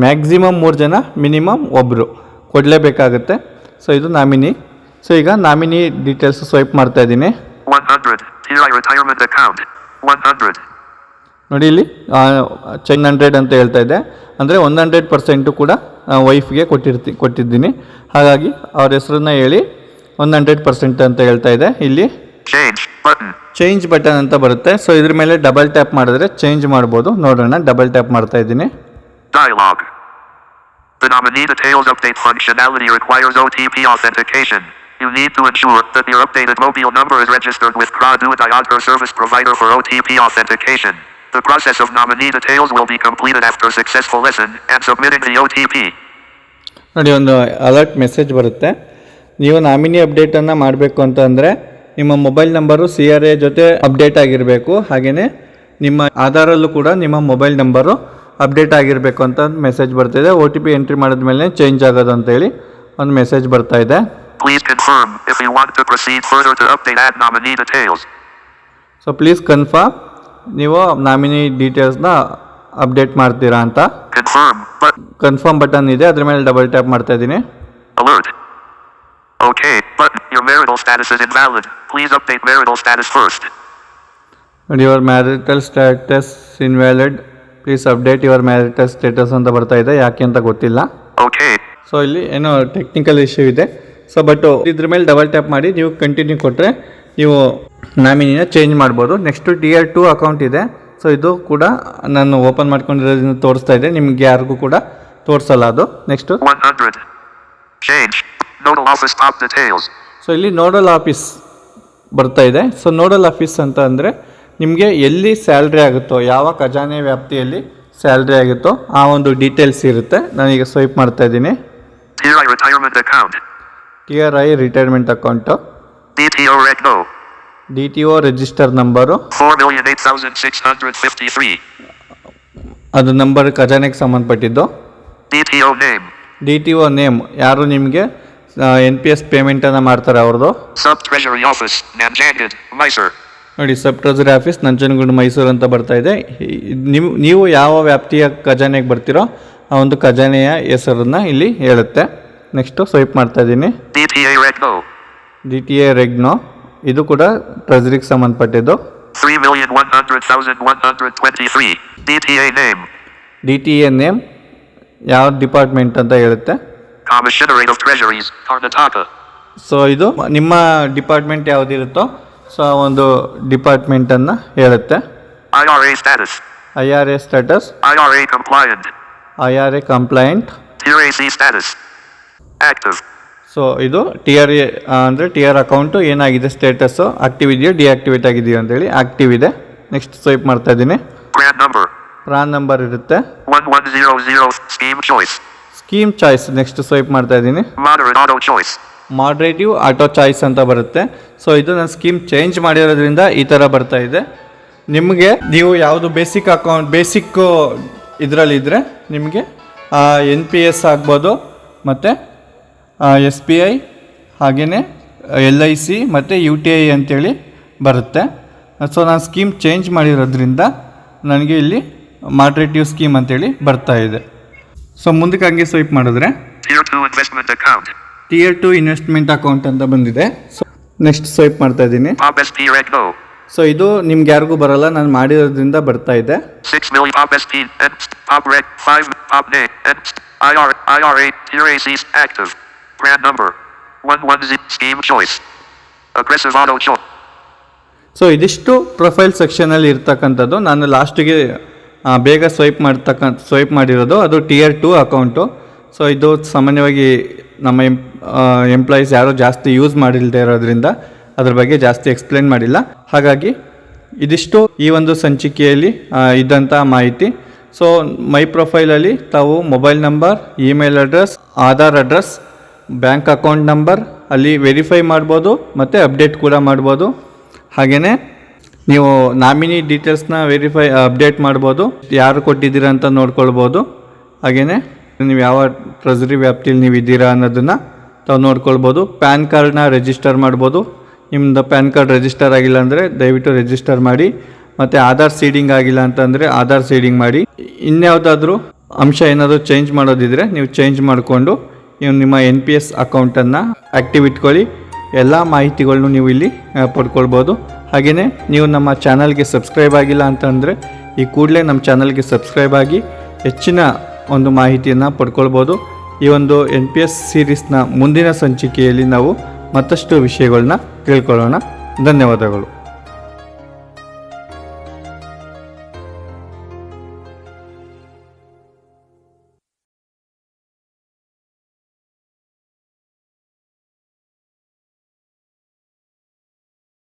ಮ್ಯಾಕ್ಸಿಮಮ್ 3 ಜನ ಮಿನಿಮಮ್ ಒಬ್ಬರು ಕೊಡಲೇಬೇಕಾಗುತ್ತೆ. ಸೊ ಇದು ನಾಮಿನಿ. ಸೊ ಈಗ ನಾಮಿನಿ ಡೀಟೇಲ್ಸ್ ಸ್ವೈಪ್ ಮಾಡ್ತಾ ಇದ್ದೀನಿ. 100. TI retirement account. 100. ನೋಡಿ ಇಲ್ಲಿ 100 ಅಂತ ಹೇಳ್ತಾ ಇದೆ. ಅಂದರೆ 100% ಕೂಡ ವೈಫ್ಗೆ ಕೊಟ್ಟಿದ್ದೀನಿ. ಹಾಗಾಗಿ ಅವ್ರ ಹೆಸರನ್ನ ಹೇಳಿ 100% ಅಂತ ಹೇಳ್ತಾ ಇದೆ. ಇಲ್ಲಿ Change button. ಚೇಂಜ್ ಬಟನ್ ಅಂತ ಬರುತ್ತೆ. ಸೊ ಇದ್ರ ಮೇಲೆ ಡಬಲ್ ಟ್ಯಾಪ್ ಮಾಡಿದ್ರೆ ಚೇಂಜ್ ಮಾಡ್ಬೋದು. ನೋಡೋಣ. ಡಬಲ್ ಟ್ಯಾಪ್ ಮಾಡ್ತಾ ಇದ್ದೀನಿ. Dialog. The nominee details update functionality requires OTP authentication. You need to ensure that your updated mobile number is registered with CRA Aadhaar service provider for OTP authentication. The process of nominee details will be completed after successful listen and submitting the OTP. ನೋಡಿ ಒಂದು alert message ಬರುತ್ತೆ. ನೀವು nominee ಅಪ್ಡೇಟನ್ನು ಮಾಡಬೇಕು ಅಂತಂದರೆ ನಿಮ್ಮ mobile number CRA ಜೊತೆ update ಆಗಿರಬೇಕು. ಹಾಗೆಯೇ ನಿಮ್ಮ ಆಧಾರಲ್ಲೂ ಕೂಡ ನಿಮ್ಮ ಮೊಬೈಲ್ ನಂಬರು ಅಪ್ಡೇಟ್ ಆಗಿರಬೇಕು ಅಂತ ಮೆಸೇಜ್ ಬರ್ತಿದೆ. OTP ಎಂಟ್ರಿ ಮಾಡಿದ್ಮೇಲೆ ಚೇಂಜ್ ಆಗೋದು ಅಂತೇಳಿ ಒಂದು ಮೆಸೇಜ್ ಬರ್ತಾ ಇದೆ. Please confirm if you want to proceed further to update add nominee details. So please confirm ನೀವು ನಾಮಿನಿ ಡೀಟೇಲ್ಸ್ನ ಅಪ್ಡೇಟ್ ಮಾಡ್ತೀರಾ ಅಂತ. Confirm button. ಕನ್ಫರ್ಮ್ ಬಟನ್ ಇದೆ. ಅದ್ರ ಮೇಲೆ ಡಬಲ್ ಟ್ಯಾಪ್ ಮಾಡ್ತಾ ಇದ್ದೀನಿ. Alert. Okay button. Your marital status is invalid. Please update marital status first. ನೋಡಿ your marital status invalid. Please update your marital status ಅಂತ ಬರ್ತಾ ಇದೆ. ಯಾಕೆ ಅಂತ ಗೊತ್ತಿಲ್ಲ. Okay. ಸೊ ಇಲ್ಲಿ ಏನೋ ಟೆಕ್ನಿಕಲ್ ಇಶ್ಯೂ ಇದೆ. ಸೊ ಬಟ್ ಇದ್ರ ಮೇಲೆ ಡಬಲ್ ಟ್ಯಾಪ್ ಮಾಡಿ ನೀವು ಕಂಟಿನ್ಯೂ ಕೊಟ್ಟರೆ ನೀವು ನಾಮಿನಿನ ಚೇಂಜ್ ಮಾಡ್ಬೋದು. ನೆಕ್ಸ್ಟು Tier 2 ಅಕೌಂಟ್ ಇದೆ. ಸೊ ಇದು ಕೂಡ ನಾನು ಓಪನ್ ಮಾಡ್ಕೊಂಡಿರೋದ್ರಿಂದ ತೋರಿಸ್ತಾ ಇದೆ. ನಿಮ್ಗೆ ಯಾರಿಗೂ ಕೂಡ ತೋರಿಸಲ್ಲ ಅದು. Next 100. Change. Nodal office top details. So ಇಲ್ಲಿ ನೋಡಲ್ ಆಫೀಸ್ ಬರ್ತಾ ಇದೆ. ಸೊ ನೋಡಲ್ ಆಫೀಸ್ ಅಂತ ಅಂದರೆ ನಿಮಗೆ ಎಲ್ಲಿ ಸ್ಯಾಲ್ರಿ ಆಗುತ್ತೋ, ಯಾವ ಖಜಾನೆ ವ್ಯಾಪ್ತಿಯಲ್ಲಿ ಸ್ಯಾಲ್ರಿ ಆಗುತ್ತೋ ಆ ಒಂದು ಡೀಟೇಲ್ಸ್ ಇರುತ್ತೆ. ನಾನೀಗ ಸ್ವೈಪ್ ಮಾಡ್ತಾ ಇದ್ದೀನಿ. TI retirement account. TRI retirement account. DTO Recno. DTO register number. 4,08,653. ಅದು ನಂಬರ್ ಖಜಾನೆಗೆ ಸಂಬಂಧಪಟ್ಟಿದ್ದು. DTO name. DTO ನೇಮ್ ಯಾರು ನಿಮಗೆ NPS ಪೇಮೆಂಟನ್ನು ಮಾಡ್ತಾರೆ ಅವ್ರದ್ದು. Sub Treasury Office, Nanjangud, Mysore. ನೋಡಿ ಸಬ್ ಟ್ರೆಜರಿ ಆಫೀಸ್ ನಂಜನಗೂಡು ಮೈಸೂರು ಅಂತ ಬರ್ತಾ ಇದೆ. ನೀವು ಯಾವ ವ್ಯಾಪ್ತಿಯ ಖಜಾನೆಗೆ ಬರ್ತೀರೋ ಆ ಒಂದು ಖಜಾನೆಯ ಹೆಸರನ್ನು ಇಲ್ಲಿ ಹೇಳುತ್ತೆ. ನೆಕ್ಸ್ಟು ಸ್ವೈಪ್ ಮಾಡ್ತಾ ಇದ್ದೀನಿ. DTA Recno. DTA ರೆಗ್ನೋ ಇದು ಕೂಡ ಟ್ರೆಜರಿಗೆ ಸಂಬಂಧಪಟ್ಟಿದ್ದು. 3,100,123. DTA name. DTA ನೇಮ್ ಯಾವ ಡಿಪಾರ್ಟ್ಮೆಂಟ್ ಅಂತ ಹೇಳುತ್ತೆ. Commissionerate of Treasuries, Karnataka. So ಇದು ನಿಮ್ಮ ಡಿಪಾರ್ಟ್ಮೆಂಟ್ ಯಾವುದಿರುತ್ತೋ ಸೊ ಆ ಒಂದು ಡಿಪಾರ್ಟ್ಮೆಂಟನ್ನು ಹೇಳುತ್ತೆ. IRA status. IRA status, IRA compliant. IRA compliant. Tier AC status. Active. So ಇದು TRA ಅಂದರೆ TR ಅಕೌಂಟು ಏನಾಗಿದೆ ಸ್ಟೇಟಸ್ಸು, ಆಕ್ಟಿವ್ ಇದೆಯೋ ಡಿಆಕ್ಟಿವೇಟ್ ಆಗಿದೆಯೋ ಅಂತೇಳಿ. ಆಕ್ಟಿವ್ ಇದೆ. ನೆಕ್ಸ್ಟ್ ಸ್ವೈಪ್ ಮಾಡ್ತಾ ಇದ್ದೀನಿ. Grant number. ಪ್ರಾನ್ ನಂಬರ್ ಇರುತ್ತೆ. 1100. Scheme choice. Scheme choice next swipe ಮಾಡ್ತಾ ಇದ್ದೀನಿ. Moderate auto choice. Moderate auto choice ಅಂತ ಬರುತ್ತೆ. ಸೊ ಇದು ನಾನು ಸ್ಕೀಮ್ ಚೇಂಜ್ ಮಾಡಿರೋದ್ರಿಂದ ಈ ಥರ ಬರ್ತಾ ಇದೆ. ನಿಮಗೆ ನೀವು ಯಾವುದು ಬೇಸಿಕ್ ಇದರಲ್ಲಿದ್ದರೆ ನಿಮಗೆ NPS ಆಗ್ಬೋದು, ಮತ್ತು SBI ಹಾಗೆಯೇ LIC ಮತ್ತು UTI ಅಂತೇಳಿ ಬರುತ್ತೆ. ಸೊ ನಾನು ಸ್ಕೀಮ್ ಚೇಂಜ್ ಮಾಡಿರೋದ್ರಿಂದ ನನಗೆ ಇಲ್ಲಿ ಮಾಡ್ರೇಟಿವ್ ಸ್ಕೀಮ್ ಅಂತೇಳಿ ಬರ್ತಾ ಇದೆ. ಸೊ ಮುಂದಕ್ಕೆ ಹಂಗೆ ಸ್ವೈಪ್ ಮಾಡಿದ್ರೆ Tier 2 investment account. Tier 2 investment account ಅಂತ ಬಂದಿದೆ. ಸೊ ನೆಕ್ಸ್ಟ್ ಸ್ವೈಪ್ ಮಾಡ್ತಾ ಇದ್ದೀನಿ. Pop SP Recno. ಸೊ ಇದು ನಿಮ್ಗೆ ಯಾರಿಗೂ ಬರಲ್ಲ, ನಾನು ಮಾಡಿರೋದ್ರಿಂದ ಬರ್ತಾ ಇದೆ. 6 million Pop SP and Pop Rec 5 Pop name and IRA Tier AC active. Grant number 110. Scheme choice. Aggressive auto choice. So ಇದಿಷ್ಟು ಪ್ರೊಫೈಲ್ ಸೆಕ್ಷನಲ್ಲಿ ಇರ್ತಕ್ಕಂಥದ್ದು. ನಾನು ಲಾಸ್ಟಿಗೆ ಬೇಗ ಸ್ವೈಪ್ ಮಾಡಿರೋದು ಅದು Tier 2 ಅಕೌಂಟು. ಸೊ ಇದು ಸಾಮಾನ್ಯವಾಗಿ ನಮ್ಮ ಎಂಪ್ಲಾಯೀಸ್ ಯಾರೂ ಜಾಸ್ತಿ ಯೂಸ್ ಮಾಡಿಲ್ಲದೆ ಇರೋದ್ರಿಂದ ಅದ್ರ ಬಗ್ಗೆ ಜಾಸ್ತಿ ಎಕ್ಸ್ಪ್ಲೇನ್ ಮಾಡಿಲ್ಲ. ಹಾಗಾಗಿ ಇದಿಷ್ಟು ಈ ಒಂದು ಸಂಚಿಕೆಯಲ್ಲಿ ಇದ್ದಂಥ ಮಾಹಿತಿ. ಸೊ ಮೈ ಪ್ರೊಫೈಲಲ್ಲಿ ತಾವು mobile number, email address, Aadhaar address, bank account number ಅಲ್ಲಿ ವೆರಿಫೈ ಮಾಡ್ಬೋದು ಮತ್ತು ಅಪ್ಡೇಟ್ ಕೂಡ ಮಾಡ್ಬೋದು. ಹಾಗೆಯೇ ನೀವು ನಾಮಿನಿ ಡೀಟೇಲ್ಸ್ನ ಅಪ್ಡೇಟ್ ಮಾಡ್ಬೋದು, ಯಾರು ಕೊಟ್ಟಿದ್ದೀರಾ ಅಂತ ನೋಡ್ಕೊಳ್ಬೋದು. ಹಾಗೆಯೇ ನೀವು ಯಾವ ಟ್ರೆಜರಿ ವ್ಯಾಪ್ತಿಯಲ್ಲಿ ನೀವು ಇದ್ದೀರಾ ಅನ್ನೋದನ್ನು ತಾವು ನೋಡ್ಕೊಳ್ಬೋದು. ಪ್ಯಾನ್ ಕಾರ್ಡ್ನ ರಿಜಿಸ್ಟರ್ ಮಾಡ್ಬೋದು. ನಿಮ್ಮದು ಪ್ಯಾನ್ ಕಾರ್ಡ್ ರಿಜಿಸ್ಟರ್ ಆಗಿಲ್ಲ ಅಂದರೆ ದಯವಿಟ್ಟು ರಿಜಿಸ್ಟರ್ ಮಾಡಿ. ಮತ್ತು ಆಧಾರ್ ಸೀಡಿಂಗ್ ಆಗಿಲ್ಲ ಅಂತಂದರೆ ಆಧಾರ್ ಸೀಡಿಂಗ್ ಮಾಡಿ. ಇನ್ಯಾವುದಾದ್ರೂ ಅಂಶ ಏನಾದರೂ ಚೇಂಜ್ ಮಾಡೋದಿದ್ರೆ ನೀವು ಚೇಂಜ್ ಮಾಡಿಕೊಂಡು ನೀವು ನಿಮ್ಮ NPS ಅಕೌಂಟನ್ನು ಆ್ಯಕ್ಟಿವ್ ಇಟ್ಕೊಳ್ಳಿ. ಎಲ್ಲ ಮಾಹಿತಿಗಳನ್ನು ನೀವು ಇಲ್ಲಿ ಪಡ್ಕೊಳ್ಬೋದು. ಹಾಗೆಯೇ ನೀವು ನಮ್ಮ ಚಾನಲ್ಗೆ ಸಬ್ಸ್ಕ್ರೈಬ್ ಆಗಿಲ್ಲ ಅಂತಂದರೆ ಈ ಕೂಡಲೇ ನಮ್ಮ ಚಾನಲ್ಗೆ ಸಬ್ಸ್ಕ್ರೈಬ್ ಆಗಿ ಹೆಚ್ಚಿನ ಒಂದು ಮಾಹಿತಿಯನ್ನು ಪಡ್ಕೊಳ್ಬೋದು. ಈ ಒಂದು NPS ಸೀರೀಸ್ನ ಮುಂದಿನ ಸಂಚಿಕೆಯಲ್ಲಿ ನಾವು ಮತ್ತಷ್ಟು ವಿಷಯಗಳನ್ನ ತಿಳ್ಕೊಳ್ಳೋಣ. ಧನ್ಯವಾದಗಳು.